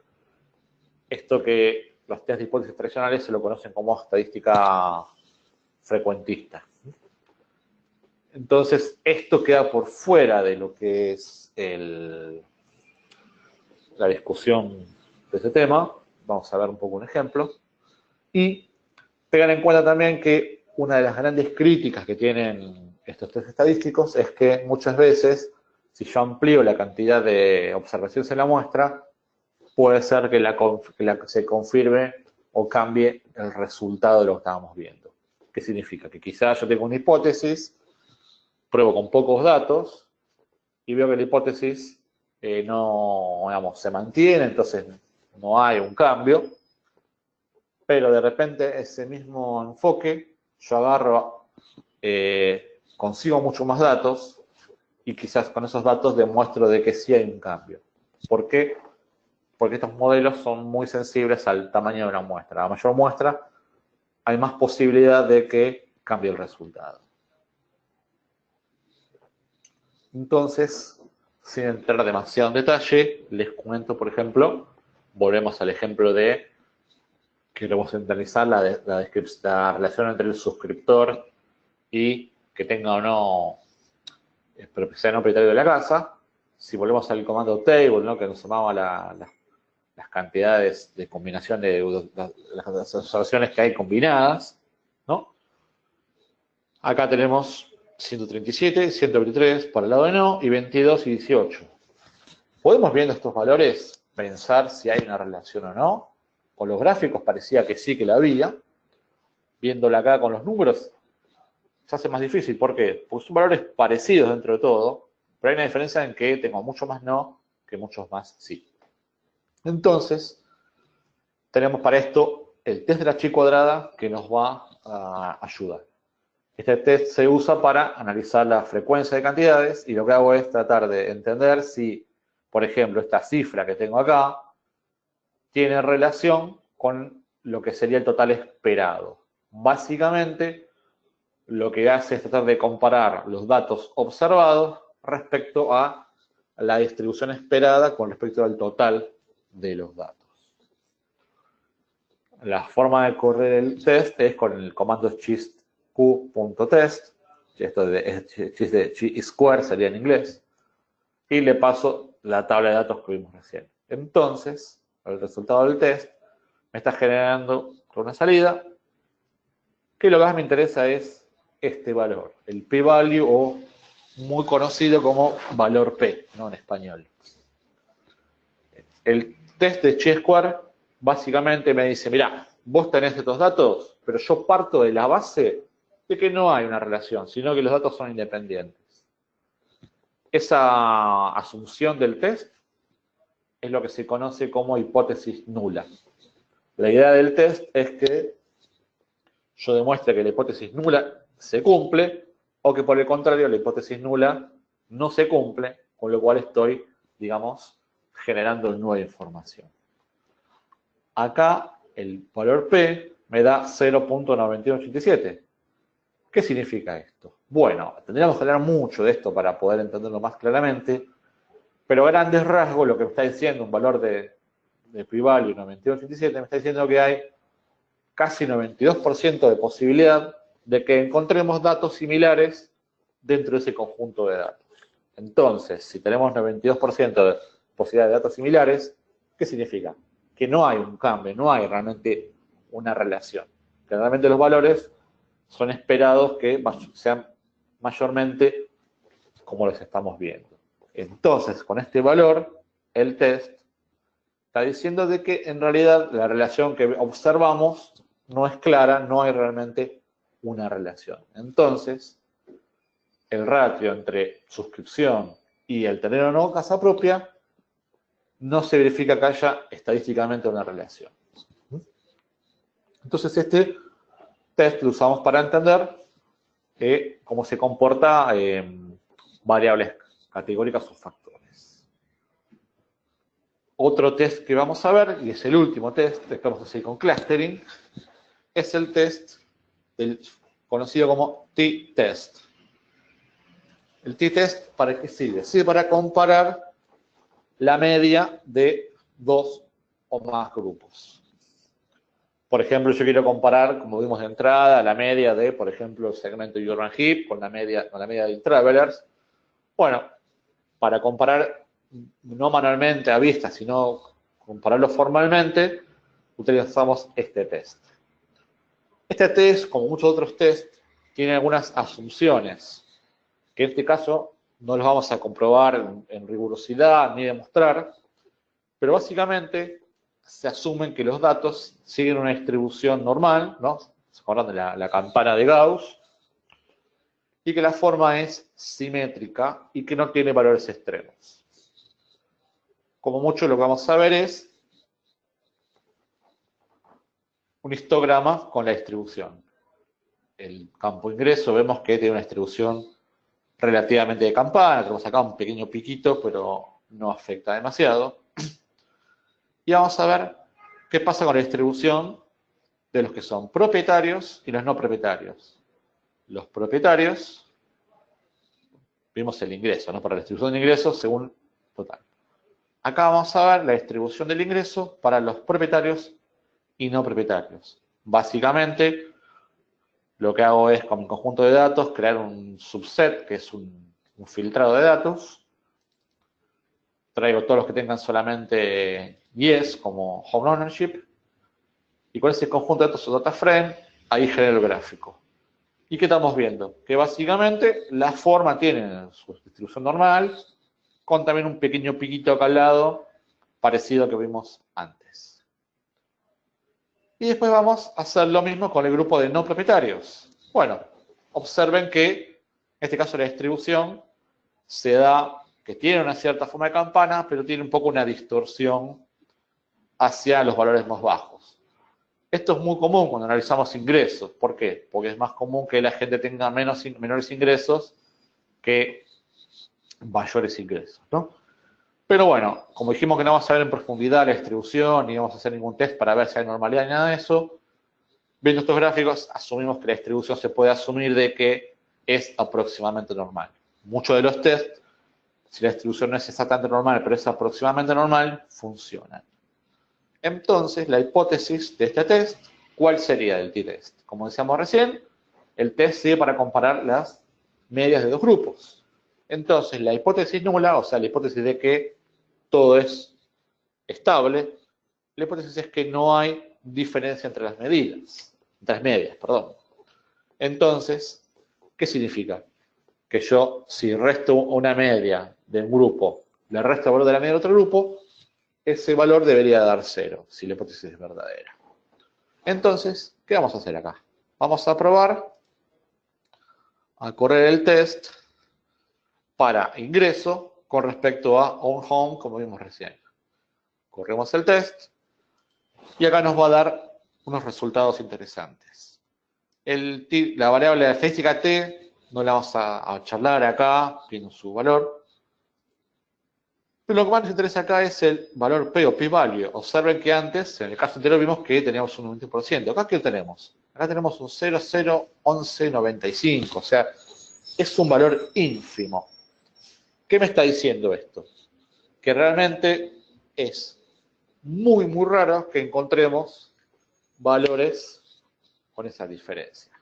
Esto que los test de hipótesis tradicionales se lo conocen como estadística frecuentista. Entonces, esto queda por fuera de lo que es la discusión de este tema. Vamos a ver un poco un ejemplo. Y tengan en cuenta también que una de las grandes críticas que tienen estos test estadísticos es que muchas veces, si yo amplío la cantidad de observaciones en la muestra, puede ser que se confirme o cambie el resultado de lo que estábamos viendo. ¿Qué significa? Que quizás yo tengo una hipótesis, pruebo con pocos datos y veo que la hipótesis no, digamos, se mantiene, entonces no hay un cambio, pero de repente ese mismo enfoque yo agarro, consigo mucho más datos y quizás con esos datos demuestro de que sí hay un cambio. ¿Por qué? Porque estos modelos son muy sensibles al tamaño de una muestra. A mayor muestra, hay más posibilidad de que cambie el resultado. Entonces, sin entrar demasiado en detalle, les comento, por ejemplo, volvemos al ejemplo de que queremos centralizar la relación entre el suscriptor y que tenga o no, sea no propietario de la casa. Si volvemos al comando table, ¿no?, que nos llamaba las cantidades de combinación de las observaciones que hay combinadas, ¿no? Acá tenemos 137, 123 para el lado de no y 22 y 18. ¿Podemos, viendo estos valores, pensar si hay una relación o no? Con los gráficos parecía que sí que la había. Viéndola acá con los números, se hace más difícil. ¿Por qué? Porque son valores parecidos dentro de todo, pero hay una diferencia en que tengo mucho más no que muchos más sí. Entonces, tenemos para esto el test de la chi cuadrada que nos va a ayudar. Este test se usa para analizar la frecuencia de cantidades y lo que hago es tratar de entender si, por ejemplo, esta cifra que tengo acá tiene relación con lo que sería el total esperado. Básicamente, lo que hace es tratar de comparar los datos observados respecto a la distribución esperada con respecto al total de los datos. La forma de correr el test es con el comando chist_q.test, esto es de chi-square sería en inglés, y le paso la tabla de datos que vimos recién. Entonces, el resultado del test me está generando una salida que lo que más me interesa es este valor, el p-value, o muy conocido como valor p, ¿no?, en español. El test de chi-square básicamente me dice, mirá, vos tenés estos datos, pero yo parto de la base de que no hay una relación, sino que los datos son independientes. Esa asunción del test es lo que se conoce como hipótesis nula. La idea del test es que yo demuestre que la hipótesis nula se cumple o que por el contrario la hipótesis nula no se cumple, con lo cual estoy, digamos, generando nueva información. Acá el valor P me da 0.9187. ¿Qué significa esto? Bueno, tendríamos que hablar mucho de esto para poder entenderlo más claramente, pero a grandes rasgos lo que me está diciendo un valor de p-value 9187 me está diciendo que hay casi 92% de posibilidad de que encontremos datos similares dentro de ese conjunto de datos. Entonces, si tenemos 92% de posibilidad de datos similares, ¿qué significa? Que no hay un cambio, no hay realmente una relación. Que realmente los valores son esperados que sean mayormente como los estamos viendo. Entonces, con este valor, el test está diciendo de que en realidad la relación que observamos no es clara, no hay realmente una relación. Entonces, el ratio entre suscripción y el tener o no casa propia no se verifica que haya estadísticamente una relación. Entonces, este test lo usamos para entender cómo se comporta variables categóricas o factores. Otro test que vamos a ver, y es el último test que vamos a hacer con clustering, es el test conocido como t-test. El t-test, ¿para qué sirve? Sirve para comparar la media de dos o más grupos. Por ejemplo, yo quiero comparar, como vimos de entrada, la media de, por ejemplo, el segmento Urban Heap con la media de Travelers. Bueno, para comparar no manualmente a vista, sino compararlo formalmente, utilizamos este test. Este test, como muchos otros test, tiene algunas asunciones, que en este caso no los vamos a comprobar en rigurosidad ni demostrar, pero básicamente se asumen que los datos siguen una distribución normal, ¿no? ¿Se acuerdan de la campana de Gauss? Y que la forma es simétrica y que no tiene valores extremos. Como mucho lo que vamos a ver es un histograma con la distribución. El campo ingreso vemos que tiene una distribución relativamente de campana, tenemos acá un pequeño piquito, pero no afecta demasiado. Y vamos a ver qué pasa con la distribución de los que son propietarios y los no propietarios. Los propietarios, vimos el ingreso, ¿no? Para la distribución de ingresos según total. Acá vamos a ver la distribución del ingreso para los propietarios y no propietarios. Básicamente, lo que hago es, con mi conjunto de datos, crear un subset, que es un filtrado de datos. Traigo todos los que tengan solamente yes, como home ownership. Y con ese conjunto de datos o data frame, ahí genero el gráfico. ¿Y qué estamos viendo? Que básicamente la forma tiene su distribución normal, con también un pequeño piquito acá al lado, parecido al que vimos antes. Y después vamos a hacer lo mismo con el grupo de no propietarios. Bueno, observen que en este caso la distribución se da que tiene una cierta forma de campana, pero tiene un poco una distorsión hacia los valores más bajos. Esto es muy común cuando analizamos ingresos. ¿Por qué? Porque es más común que la gente tenga menores ingresos que mayores ingresos, ¿no? Pero bueno, como dijimos que no vamos a ver en profundidad la distribución, ni vamos a hacer ningún test para ver si hay normalidad ni nada de eso, viendo estos gráficos, asumimos que la distribución se puede asumir de que es aproximadamente normal. Muchos de los tests, si la distribución no es exactamente normal, pero es aproximadamente normal, funcionan. Entonces, la hipótesis de este test, ¿cuál sería el t-test? Como decíamos recién, el test sirve para comparar las medias de dos grupos. Entonces, la hipótesis nula, o sea, la hipótesis de que todo es estable, la hipótesis es que no hay diferencia entre las medidas, entre las medias, perdón. Entonces, ¿qué significa? Que yo, si resto una media de un grupo, le resto el valor de la media de otro grupo, ese valor debería dar 0, si la hipótesis es verdadera. Entonces, ¿qué vamos a hacer acá? Vamos a probar a correr el test para ingreso con respecto a on-home, como vimos recién. Corremos el test y acá nos va a dar unos resultados interesantes. La variable estadística t no la vamos a charlar acá, tiene su valor. Pero lo que más nos interesa acá es el valor P o P-value. Observen que antes, en el caso anterior, vimos que teníamos un 90%. ¿Acá qué tenemos? Acá tenemos un 0,01195. O sea, es un valor ínfimo. ¿Qué me está diciendo esto? Que realmente es muy, muy raro que encontremos valores con esa diferencia.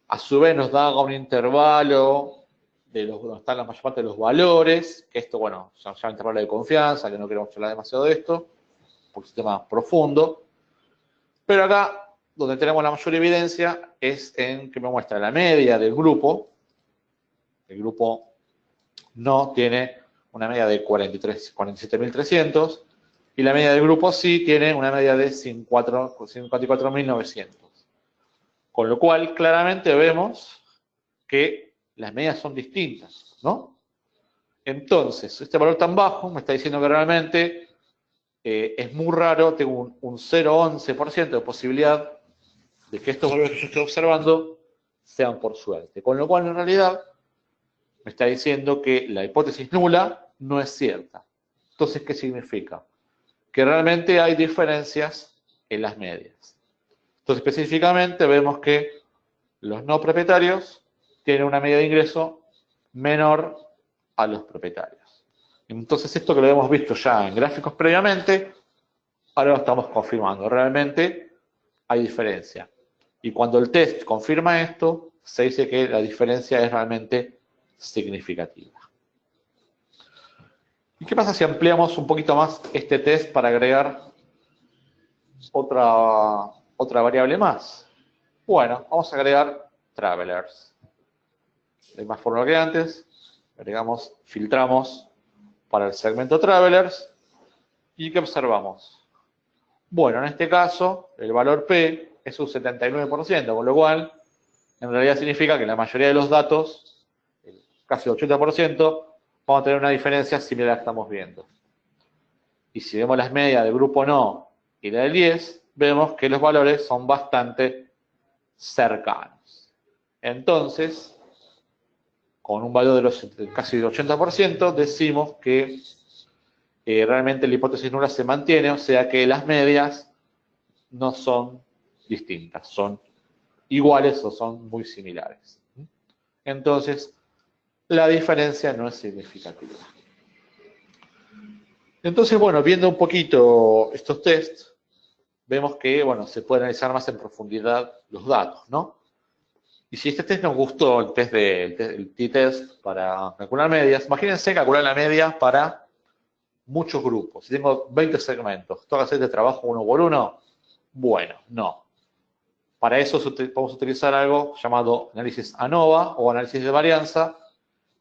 A su vez nos da un intervalo de donde están la mayor parte de los valores, que esto, bueno, se llama intervalo de confianza, que no queremos hablar demasiado de esto, porque es un tema profundo. Pero acá donde tenemos la mayor evidencia es en que me muestra la media del grupo. El grupo no tiene una media de 47.300 y la media del grupo sí tiene una media de 54.900. Con lo cual, claramente vemos que las medias son distintas, ¿no? Entonces, este valor tan bajo me está diciendo que realmente es muy raro, tengo un 0,11% de posibilidad de que estos valores que yo estoy observando sean por suerte. Con lo cual, en realidad, me está diciendo que la hipótesis nula no es cierta. Entonces, ¿qué significa? Que realmente hay diferencias en las medias. Entonces, específicamente, vemos que los no propietarios tienen una media de ingreso menor a los propietarios. Entonces, esto que lo hemos visto ya en gráficos previamente, ahora lo estamos confirmando. Realmente hay diferencia. Y cuando el test confirma esto, se dice que la diferencia es realmente significativa. ¿Y qué pasa si ampliamos un poquito más este test para agregar otra variable más? Bueno, vamos a agregar travelers. De la misma forma que antes, agregamos, filtramos para el segmento travelers. ¿Y qué observamos? Bueno, en este caso, el valor P es un 79%, con lo cual, en realidad significa que la mayoría de los datos, casi el 80%, vamos a tener una diferencia similar a la que estamos viendo. Y si vemos las medias del grupo no y la del 10, vemos que los valores son bastante cercanos. Entonces, con un valor de casi el 80%, decimos que realmente la hipótesis nula se mantiene, o sea que las medias no son distintas, son iguales o son muy similares. Entonces, la diferencia no es significativa. Entonces, bueno, viendo un poquito estos tests, vemos que, bueno, se puede analizar más en profundidad los datos, ¿no? Y si este test nos gustó, el t-test para calcular medias, imagínense calcular la media para muchos grupos. Si tengo 20 segmentos, ¿tengo que hacer este trabajo uno por uno? Bueno, no. Para eso podemos utilizar algo llamado análisis ANOVA o análisis de varianza,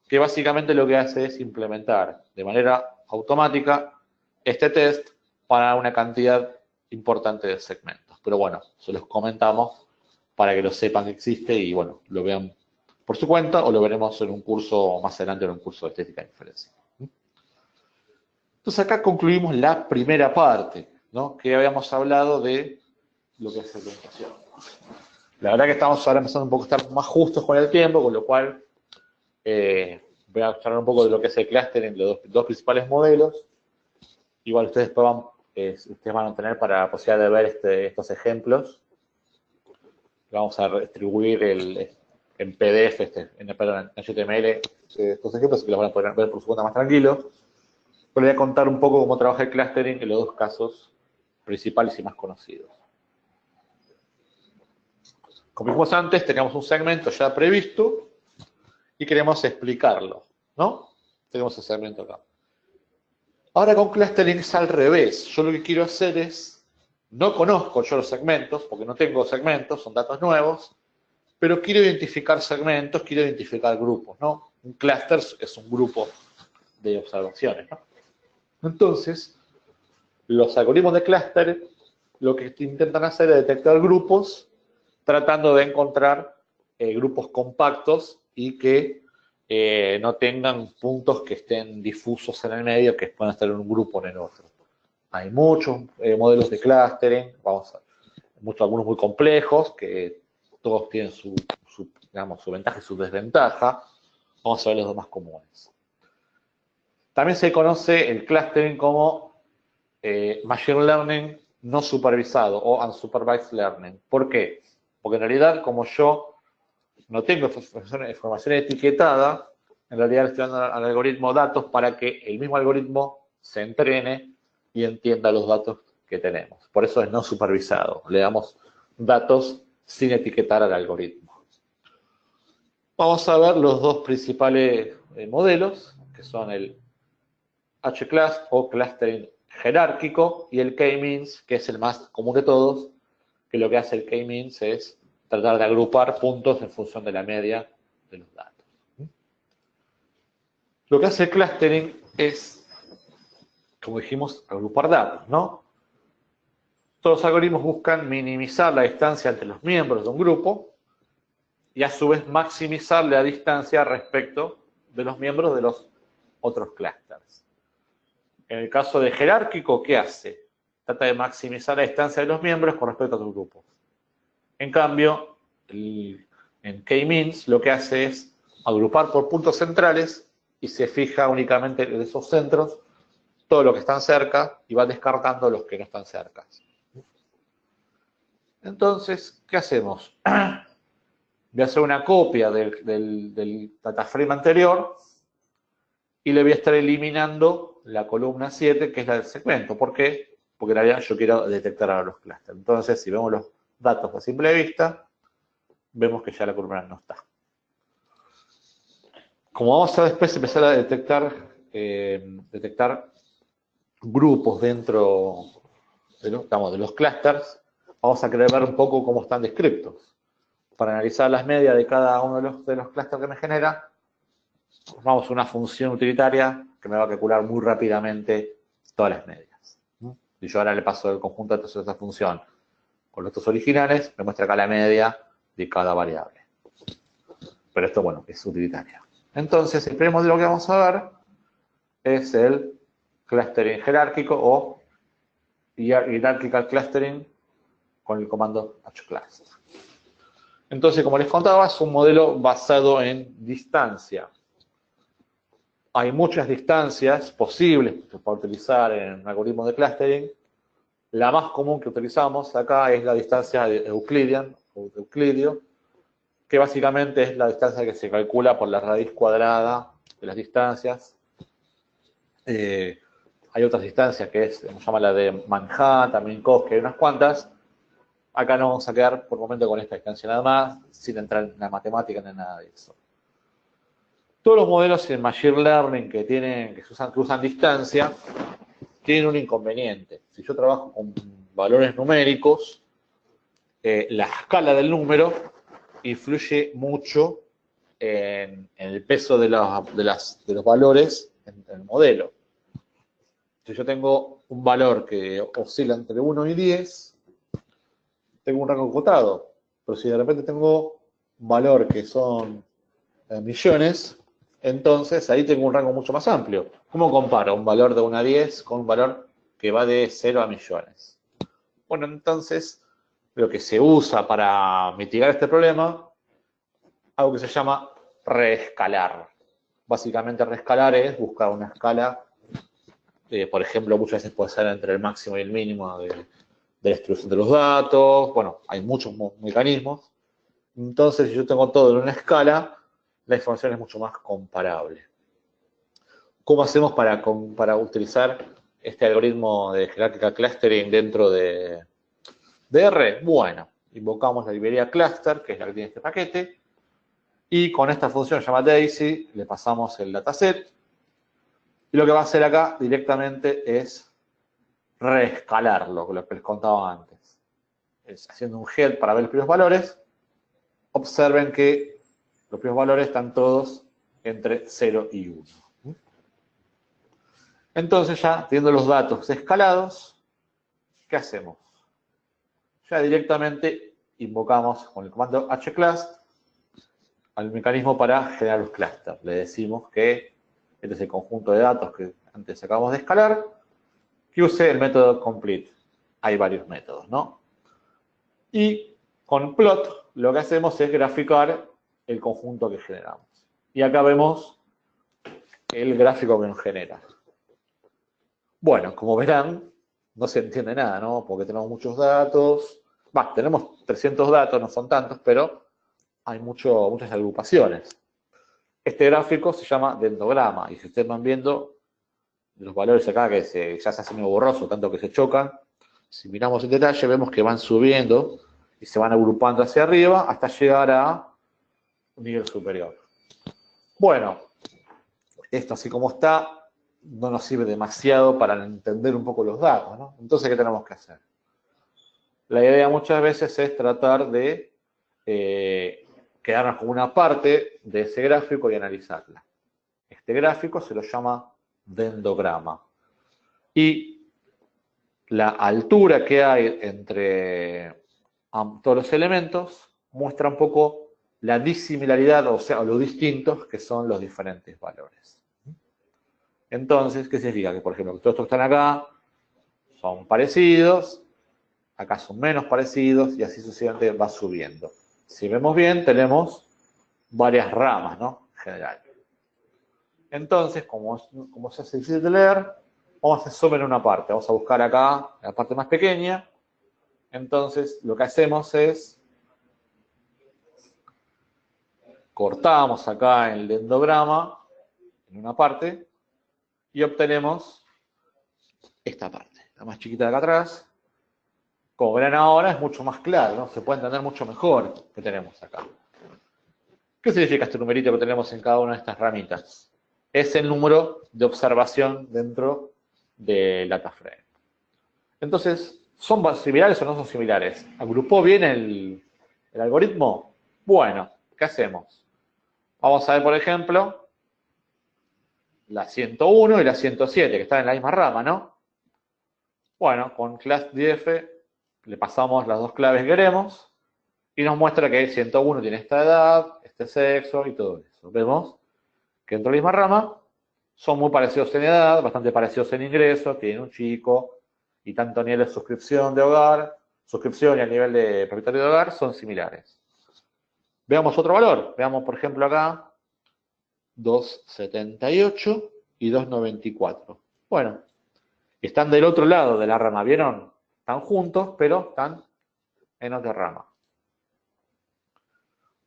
que básicamente lo que hace es implementar de manera automática este test para una cantidad importante de segmentos. Pero bueno, se los comentamos para que lo sepan que existe y bueno, lo vean por su cuenta o lo veremos en un curso más adelante, en un curso de estética de inferencia. Entonces acá concluimos la primera parte, ¿no? Que habíamos hablado de lo que es segmentación. La verdad que estamos ahora empezando un poco a estar más justos con el tiempo, con lo cual voy a hablar un poco de lo que es el cluster en los dos principales modelos. Igual ustedes van a tener para la posibilidad de ver estos ejemplos. Vamos a distribuir en PDF, en HTML, estos ejemplos, que los van a poder ver por su cuenta más tranquilos. Pero voy a contar un poco cómo trabaja el clustering en los dos casos principales y más conocidos. Como dijimos antes, teníamos un segmento ya previsto y queremos explicarlo, ¿no? Tenemos el segmento acá. Ahora con clustering es al revés. Yo lo que quiero hacer es, no conozco yo los segmentos, porque no tengo segmentos, son datos nuevos, pero quiero identificar segmentos, quiero identificar grupos, ¿no? Un clúster es un grupo de observaciones, ¿no? Entonces, los algoritmos de clúster lo que intentan hacer es detectar grupos tratando de encontrar grupos compactos y que no tengan puntos que estén difusos en el medio, que puedan estar en un grupo o en el otro. Hay muchos modelos de clustering, algunos muy complejos, que todos tienen su ventaja y su desventaja. Vamos a ver los dos más comunes. También se conoce el clustering como Machine Learning no supervisado o Unsupervised Learning. ¿Por qué? Porque en realidad, como yo no tengo información etiquetada, en realidad le estoy dando al algoritmo datos para que el mismo algoritmo se entrene y entienda los datos que tenemos. Por eso es no supervisado. Le damos datos sin etiquetar al algoritmo. Vamos a ver los dos principales modelos, que son el H-Class o clustering jerárquico y el K-Means, que es el más común de todos, que lo que hace el K-means es tratar de agrupar puntos en función de la media de los datos. Lo que hace el clustering es, como dijimos, agrupar datos, ¿no? Todos los algoritmos buscan minimizar la distancia entre los miembros de un grupo y a su vez maximizar la distancia respecto de los miembros de los otros clusters. En el caso de jerárquico, ¿qué hace? Trata de maximizar la distancia de los miembros con respecto a otros grupos. En cambio, en K-means lo que hace es agrupar por puntos centrales y se fija únicamente en esos centros todo lo que están cerca y va descartando los que no están cerca. Entonces, ¿qué hacemos? Voy a hacer una copia del data frame anterior y le voy a estar eliminando la columna 7, que es la del segmento. ¿Por qué? Porque en realidad yo quiero detectar ahora los clusters. Entonces, si vemos los datos a simple vista, vemos que ya la columna no está. Como vamos a después empezar a detectar grupos dentro de los clusters, vamos a querer ver un poco cómo están descritos. Para analizar las medias de cada uno de los clusters que me genera, vamos a una función utilitaria que me va a calcular muy rápidamente todas las medias. Si yo ahora le paso el conjunto de datos a esa función con los datos originales, me muestra acá la media de cada variable. Pero esto, bueno, es utilitaria. Entonces, el primer modelo que vamos a ver es el clustering jerárquico o hierarchical clustering con el comando hclust. Entonces, como les contaba, es un modelo basado en distancia. Hay muchas distancias posibles para utilizar en un algoritmo de clustering. La más común que utilizamos acá es la distancia de Euclidio, que básicamente es la distancia que se calcula por la raíz cuadrada de las distancias. Hay otras distancias que se llama la de Manhattan, Minkowski, hay unas cuantas. Acá nos vamos a quedar por el momento con esta distancia nada más, sin entrar en la matemática ni nada de eso. Todos los modelos en Machine Learning que usan distancia tienen un inconveniente. Si yo trabajo con valores numéricos, la escala del número influye mucho en el peso de los valores en el modelo. Si yo tengo un valor que oscila entre 1 y 10, tengo un rango acotado. Pero si de repente tengo un valor que son millones, entonces ahí tengo un rango mucho más amplio. ¿Cómo comparo un valor de 1 a 10 con un valor que va de 0 a millones? Bueno, entonces lo que se usa para mitigar este problema, algo que se llama reescalar. Básicamente reescalar es buscar una escala, por ejemplo, muchas veces puede ser entre el máximo y el mínimo de la distribución de los datos. Bueno, hay muchos mecanismos. Entonces, si yo tengo todo en una escala, la información es mucho más comparable. ¿Cómo hacemos para utilizar este algoritmo de jerárquica clustering dentro de R? Bueno, invocamos la librería cluster, que es la que tiene este paquete, y con esta función que se llama Daisy, le pasamos el dataset, y lo que va a hacer acá directamente es reescalarlo, lo que les contaba antes. Es haciendo un head para ver los primeros valores. Observen que los primeros valores están todos entre 0 y 1. Entonces ya, teniendo los datos escalados, ¿qué hacemos? Ya directamente invocamos con el comando hclust al mecanismo para generar los clusters. Le decimos que este es el conjunto de datos que antes acabamos de escalar, que use el método complete. Hay varios métodos, ¿no? Y con plot lo que hacemos es graficar el conjunto que generamos. Y acá vemos el gráfico que nos genera. Bueno, como verán, no se entiende nada, ¿no? Porque tenemos muchos datos. Tenemos 300 datos, no son tantos, pero hay muchas agrupaciones. Este gráfico se llama dendrograma. Y si ustedes van viendo los valores acá que ya se hacen medio borroso, tanto que se chocan, si miramos en detalle vemos que van subiendo y se van agrupando hacia arriba hasta llegar a un nivel superior. Bueno, esto así como está no nos sirve demasiado para entender un poco los datos, ¿no? Entonces, ¿qué tenemos que hacer? La idea muchas veces es tratar de quedarnos con una parte de ese gráfico y analizarla. Este gráfico se lo llama dendrograma. Y la altura que hay entre todos los elementos muestra un poco la disimilaridad, o sea, lo distintos que son los diferentes valores. Entonces, ¿qué significa? Que, por ejemplo, todos estos que están acá son parecidos, acá son menos parecidos y así sucesivamente va subiendo. Si vemos bien, tenemos varias ramas, ¿no? En general. Entonces, como se hace difícil de leer, vamos a hacer zoom en una parte. Vamos a buscar acá la parte más pequeña. Entonces, lo que hacemos es cortamos acá el dendrograma en una parte y obtenemos esta parte, la más chiquita de acá atrás. Como verán ahora es mucho más claro, ¿no? Se puede entender mucho mejor que tenemos acá. ¿Qué significa este numerito que tenemos en cada una de estas ramitas? Es el número de observación dentro del data frame. Entonces, ¿son similares o no son similares? ¿Agrupó bien el algoritmo? Bueno, ¿qué hacemos? Vamos a ver, por ejemplo, la 101 y la 107, que están en la misma rama, ¿no? Bueno, con class.df le pasamos las dos claves que queremos y nos muestra que 101 tiene esta edad, este sexo y todo eso. Vemos que dentro de la misma rama son muy parecidos en edad, bastante parecidos en ingresos, tienen un chico y tanto a nivel de suscripción de hogar, suscripción y a nivel de propietario de hogar son similares. Veamos otro valor. Veamos, por ejemplo, acá 278 y 294. Bueno, están del otro lado de la rama, ¿vieron? Están juntos, pero están en otra rama.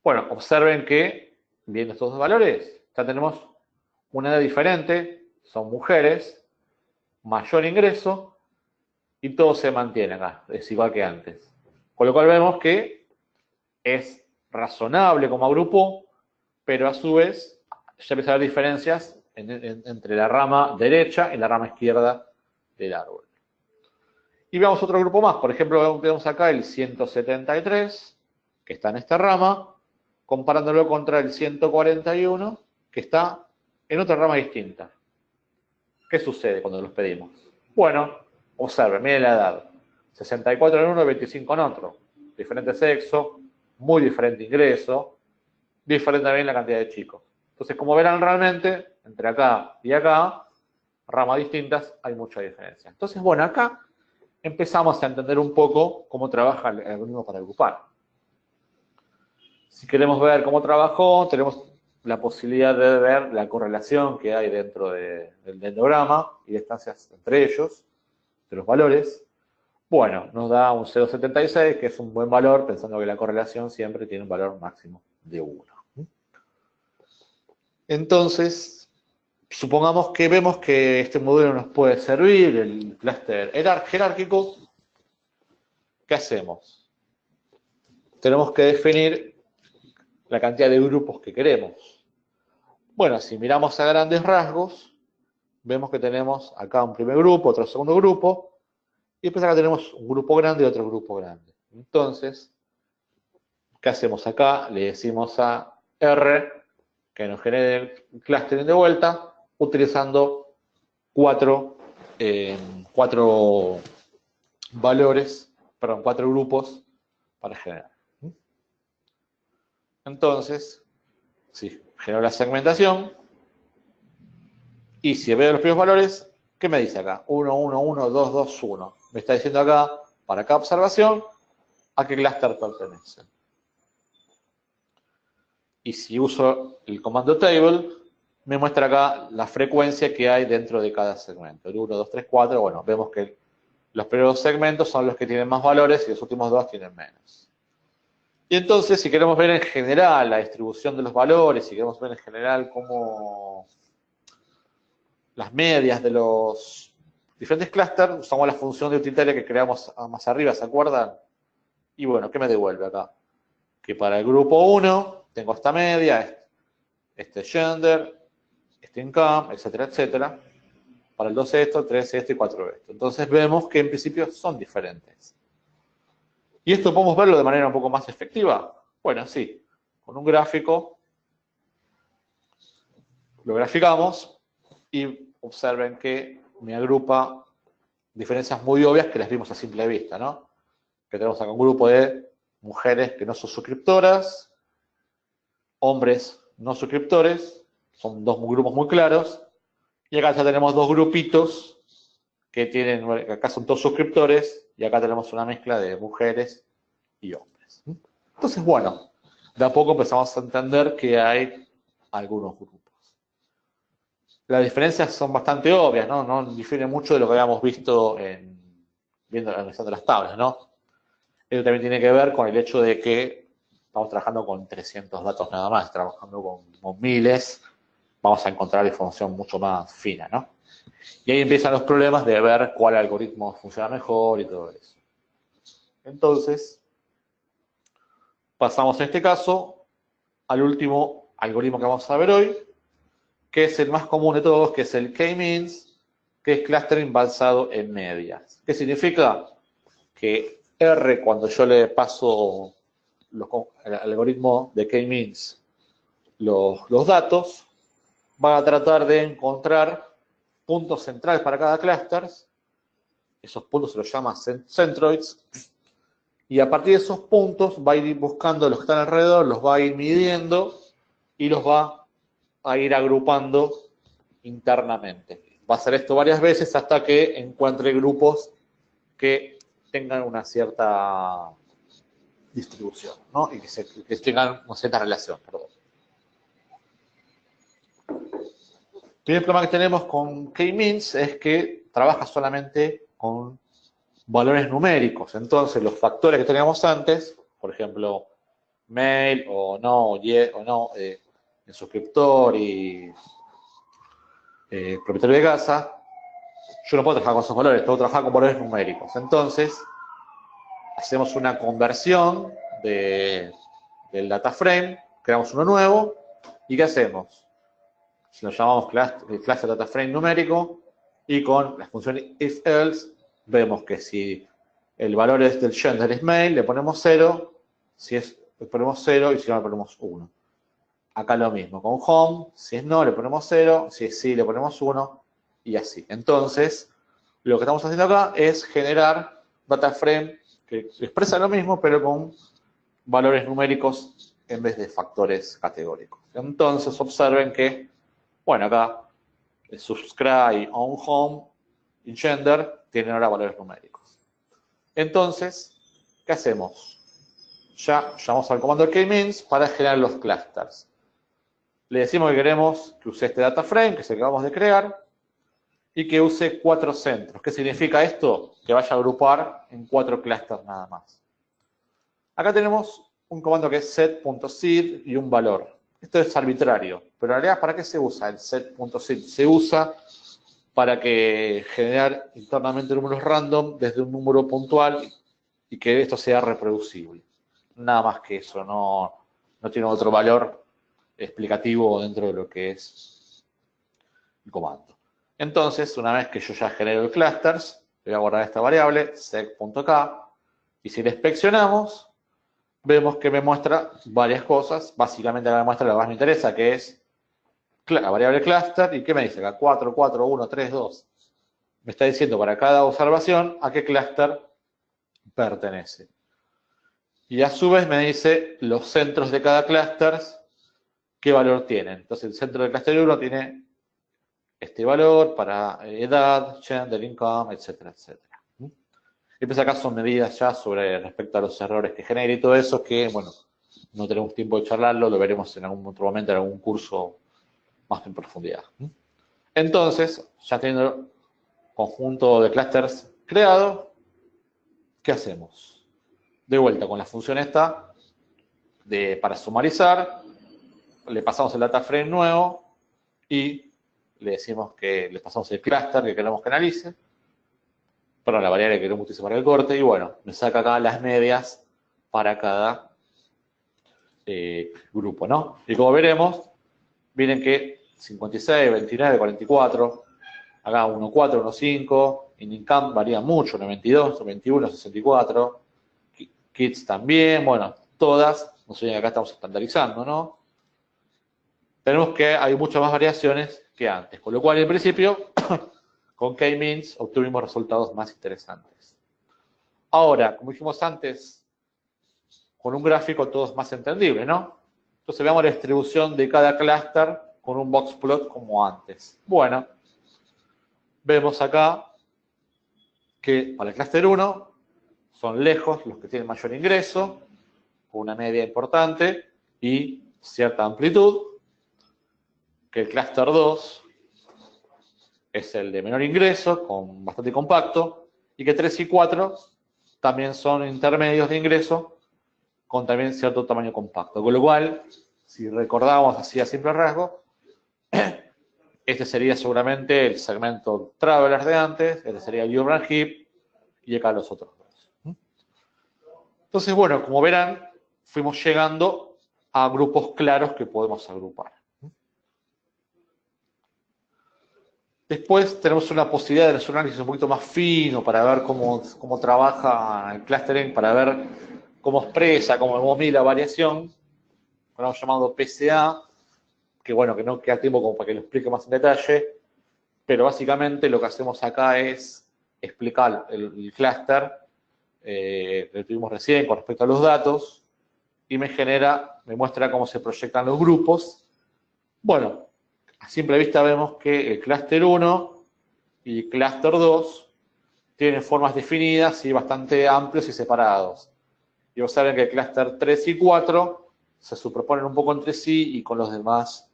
Bueno, observen que, viendo estos dos valores, ya tenemos una edad diferente, son mujeres, mayor ingreso, y todo se mantiene acá, es igual que antes. Con lo cual vemos que es razonable como agrupó, pero a su vez ya empiezan a haber diferencias entre la rama derecha y la rama izquierda del árbol. Y veamos otro grupo más, por ejemplo, vemos acá el 173, que está en esta rama, comparándolo contra el 141, que está en otra rama distinta. ¿Qué sucede cuando los pedimos? Bueno, observen, miren la edad. 64 en uno y 25 en otro. Diferente sexo, muy diferente ingreso, diferente también la cantidad de chicos. Entonces, como verán realmente, entre acá y acá, ramas distintas, hay mucha diferencia. Entonces, bueno, acá empezamos a entender un poco cómo trabaja el algoritmo para agrupar. Si queremos ver cómo trabajó, tenemos la posibilidad de ver la correlación que hay dentro del dendrograma y distancias entre ellos, de los valores. Bueno, nos da un 0,76, que es un buen valor, pensando que la correlación siempre tiene un valor máximo de 1. Entonces, supongamos que vemos que este modelo nos puede servir, el clúster jerárquico. ¿Qué hacemos? Tenemos que definir la cantidad de grupos que queremos. Bueno, si miramos a grandes rasgos, vemos que tenemos acá un primer grupo, otro segundo grupo, y después acá tenemos un grupo grande y otro grupo grande. Entonces, ¿qué hacemos acá? Le decimos a R que nos genere el clustering de vuelta, utilizando cuatro grupos para generar. Entonces, sí, genero la segmentación. Y si veo los primeros valores, ¿qué me dice acá? 1, 1, 1, 2, 2, 1. Me está diciendo acá, para cada observación, a qué clúster pertenece. Y si uso el comando table, me muestra acá la frecuencia que hay dentro de cada segmento. El 1, 2, 3, 4, bueno, vemos que los primeros segmentos son los que tienen más valores y los últimos dos tienen menos. Y entonces, si queremos ver en general la distribución de los valores, si queremos ver en general cómo las medias de los diferentes clústeres, usamos la función de utilitaria que creamos más arriba, ¿se acuerdan? Y bueno, ¿qué me devuelve acá? Que para el grupo 1 tengo esta media, este gender, este income, etcétera, etcétera. Para el 2 esto, 3 esto y 4 esto. Entonces vemos que en principio son diferentes. ¿Y esto podemos verlo de manera un poco más efectiva? Bueno, sí, con un gráfico lo graficamos y observen que me agrupa diferencias muy obvias que las vimos a simple vista, ¿no? Que tenemos acá un grupo de mujeres que no son suscriptoras, hombres no suscriptores, son dos grupos muy claros, y acá ya tenemos dos grupitos que tienen, acá son todos suscriptores, y acá tenemos una mezcla de mujeres y hombres. Entonces, bueno, de a poco empezamos a entender que hay algunos grupos. Las diferencias son bastante obvias, ¿no? No difieren mucho de lo que habíamos visto analizando las tablas, ¿no? Eso también tiene que ver con el hecho de que estamos trabajando con 300 datos nada más, trabajando con miles, vamos a encontrar información mucho más fina, ¿no? Y ahí empiezan los problemas de ver cuál algoritmo funciona mejor y todo eso. Entonces, pasamos en este caso al último algoritmo que vamos a ver hoy, que es el más común de todos, que es el K-means, que es clustering basado en medias. ¿Qué significa? Que R, cuando yo le paso al algoritmo de K-means los datos, va a tratar de encontrar puntos centrales para cada clúster. Esos puntos se los llama centroids. Y a partir de esos puntos va a ir buscando los que están alrededor, los va a ir midiendo y los va a ir agrupando internamente. Va a hacer esto varias veces hasta que encuentre grupos que tengan una cierta distribución, ¿no? Y que tengan una cierta relación, perdón. El primer problema que tenemos con K-means es que trabaja solamente con valores numéricos. Entonces, los factores que teníamos antes, por ejemplo, mail o no, el suscriptor y propietario de casa, yo no puedo trabajar con esos valores, puedo trabajar con valores numéricos. Entonces, hacemos una conversión del data frame, creamos uno nuevo, ¿y qué hacemos? Si lo llamamos clase data frame numérico, y con la función if-else, vemos que si el valor es del gender es mail, le ponemos 0, le ponemos 0 y si no le ponemos 1. Acá lo mismo, con home, si es no, le ponemos 0, si es sí, le ponemos 1, y así. Entonces, lo que estamos haciendo acá es generar data frame que expresa lo mismo, pero con valores numéricos en vez de factores categóricos. Entonces, observen que, bueno, acá subscribe, on home y gender tienen ahora valores numéricos. Entonces, ¿qué hacemos? Ya llamamos al comando K-means para generar los clusters. Le decimos que queremos que use este data frame, que es el que acabamos de crear, y que use 4 centros. ¿Qué significa esto? Que vaya a agrupar en 4 clusters nada más. Acá tenemos un comando que es set.seed y un valor. Esto es arbitrario, pero en realidad, ¿para qué se usa el set.seed? Se usa para que generar internamente números random desde un número puntual y que esto sea reproducible. Nada más que eso, no tiene otro valor explicativo dentro de lo que es el comando. Entonces, una vez que yo ya genero el clusters, voy a guardar esta variable, sec.k, y si la inspeccionamos, vemos que me muestra varias cosas. Básicamente me muestra lo que más me interesa, que es la variable cluster, y ¿qué me dice acá? 4, 4, 1, 3, 2. Me está diciendo para cada observación a qué cluster pertenece. Y a su vez me dice los centros de cada cluster, qué valor tienen. Entonces el centro del cluster 1 tiene este valor para edad, gender, income, etcétera, etcétera. Y pues acá son medidas ya sobre respecto a los errores que genera y todo eso que, bueno, no tenemos tiempo de charlarlo, lo veremos en algún otro momento, en algún curso más en profundidad. Entonces, ya teniendo conjunto de clusters creado, ¿qué hacemos? De vuelta con la función esta para sumarizar, le pasamos el data frame nuevo y le decimos que le pasamos el cluster que queremos que analice, perdón, la variable que queremos utilizar para el corte, y bueno, me saca acá las medias para cada grupo, ¿no? Y como veremos, miren que 56, 29, 44, acá 1, 4, 1, 5, en income varía mucho, 92, 21, 64, kits también, bueno, todas, no sé, acá estamos estandarizando, ¿no? Tenemos que hay muchas más variaciones que antes, con lo cual en principio con K-means obtuvimos resultados más interesantes. Ahora, como dijimos antes, con un gráfico todo es más entendible, ¿no? Entonces veamos la distribución de cada clúster con un box plot como antes. Bueno, vemos acá que para el clúster 1 son lejos los que tienen mayor ingreso, con una media importante y cierta amplitud, que el clúster 2 es el de menor ingreso, con bastante compacto, y que 3 y 4 también son intermedios de ingreso, con también cierto tamaño compacto. Con lo cual, si recordamos así a simple rasgo, este sería seguramente el segmento Travelers de antes, este sería el Urban Heap, y acá los otros dos. Entonces, bueno, como verán, fuimos llegando a grupos claros que podemos agrupar. Después tenemos una posibilidad de hacer un análisis un poquito más fino para ver cómo trabaja el clustering, para ver cómo expresa, cómo mide la variación. Lo hemos llamado PCA, que bueno, que no queda tiempo como para que lo explique más en detalle, pero básicamente lo que hacemos acá es explicar el clúster que tuvimos recién con respecto a los datos y me muestra cómo se proyectan los grupos. Bueno, a simple vista vemos que el clúster 1 y el clúster 2 tienen formas definidas y bastante amplios y separados. Y observen que el clúster 3 y 4 se superponen un poco entre sí y con los demás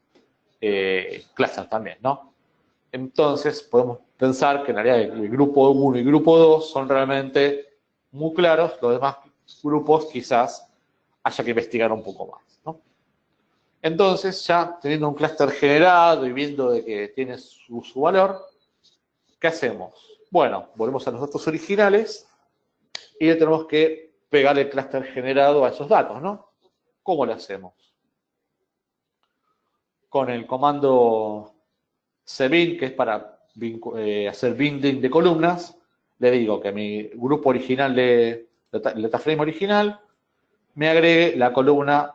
clústeres también, ¿no? Entonces podemos pensar que en realidad el grupo 1 y grupo 2 son realmente muy claros, los demás grupos quizás haya que investigar un poco más, ¿no? Entonces, ya teniendo un clúster generado y viendo de que tiene su valor, ¿qué hacemos? Bueno, volvemos a los datos originales y le tenemos que pegar el clúster generado a esos datos, ¿no? ¿Cómo lo hacemos? Con el comando cbind, que es para hacer binding de columnas, le digo que mi grupo original de dataframe original me agregue la columna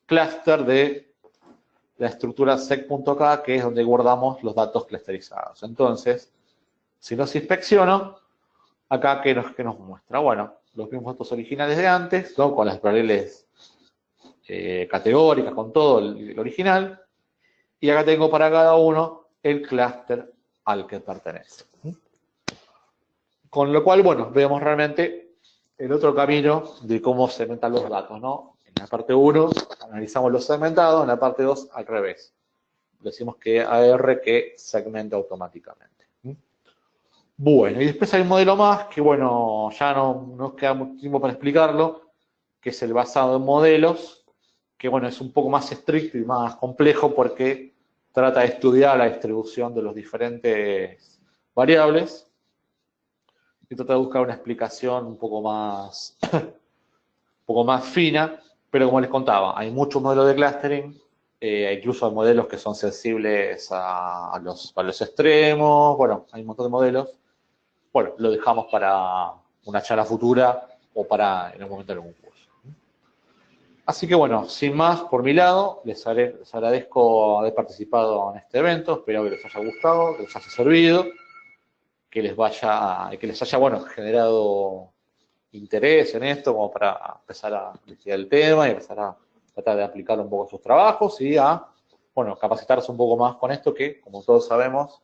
cluster de la estructura sec.k, que es donde guardamos los datos clusterizados. Entonces, si los inspecciono, acá, ¿qué nos muestra? Bueno, los mismos datos originales de antes, ¿no? Con las variables categóricas, con todo el original, y acá tengo para cada uno el clúster al que pertenece. Con lo cual, bueno, vemos realmente el otro camino de cómo segmentar los datos, ¿no? En la parte 1 analizamos los segmentados, en la parte 2 al revés. Decimos que AR que segmenta automáticamente. Bueno, y después hay un modelo más que, bueno, ya no nos queda mucho tiempo para explicarlo, que es el basado en modelos, que, bueno, es un poco más estricto y más complejo porque trata de estudiar la distribución de los diferentes variables y trata de buscar una explicación un poco más fina, pero como les contaba, hay muchos modelos de clustering, incluso hay modelos que son sensibles a los extremos, bueno, hay un montón de modelos. Bueno, lo dejamos para una charla futura o para en un momento de algún curso. Así que bueno, sin más, por mi lado, les agradezco haber participado en este evento, espero que les haya gustado, que les haya servido, que les haya, bueno, generado interés en esto como para empezar a investigar el tema y empezar a tratar de aplicar un poco sus trabajos y a, bueno, capacitarse un poco más con esto que, como todos sabemos,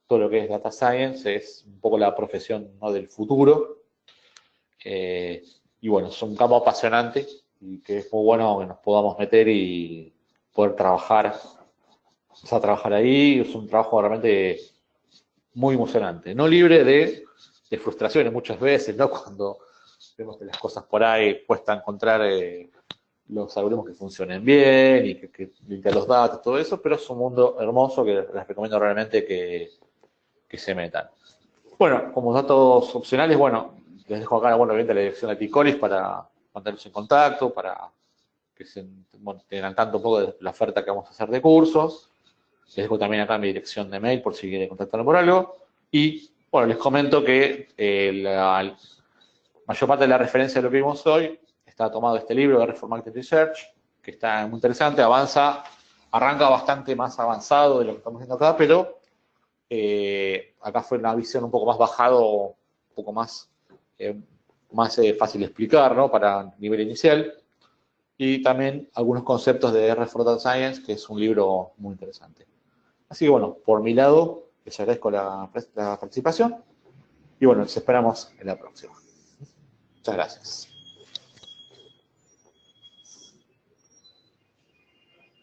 todo lo que es Data Science es un poco la profesión, ¿no?, del futuro. Y bueno, es un campo apasionante y que es muy bueno que nos podamos meter y poder trabajar, empezar a trabajar ahí. Es un trabajo realmente muy emocionante, no libre de frustraciones muchas veces, ¿no? Cuando vemos que las cosas por ahí cuesta encontrar los algoritmos que funcionen bien y que limpian los datos, todo eso, pero es un mundo hermoso que les recomiendo realmente que se metan. Bueno, como datos opcionales, bueno, les dejo acá, bueno, obviamente la dirección de Ticolis para mantenerse en contacto, para que tengan tanto un poco de la oferta que vamos a hacer de cursos. Les dejo también acá mi dirección de mail por si quieren contactarme por algo. Y, bueno, les comento que mayor parte de la referencia de lo que vimos hoy está tomado de este libro de Reform Market Research, que está muy interesante, arranca bastante más avanzado de lo que estamos viendo acá, pero acá fue una visión un poco más bajado, un poco más, fácil de explicar, ¿no? Para nivel inicial. Y también algunos conceptos de R for Data Science, que es un libro muy interesante. Así que bueno, por mi lado, les agradezco la participación y bueno, les esperamos en la próxima. Muchas gracias.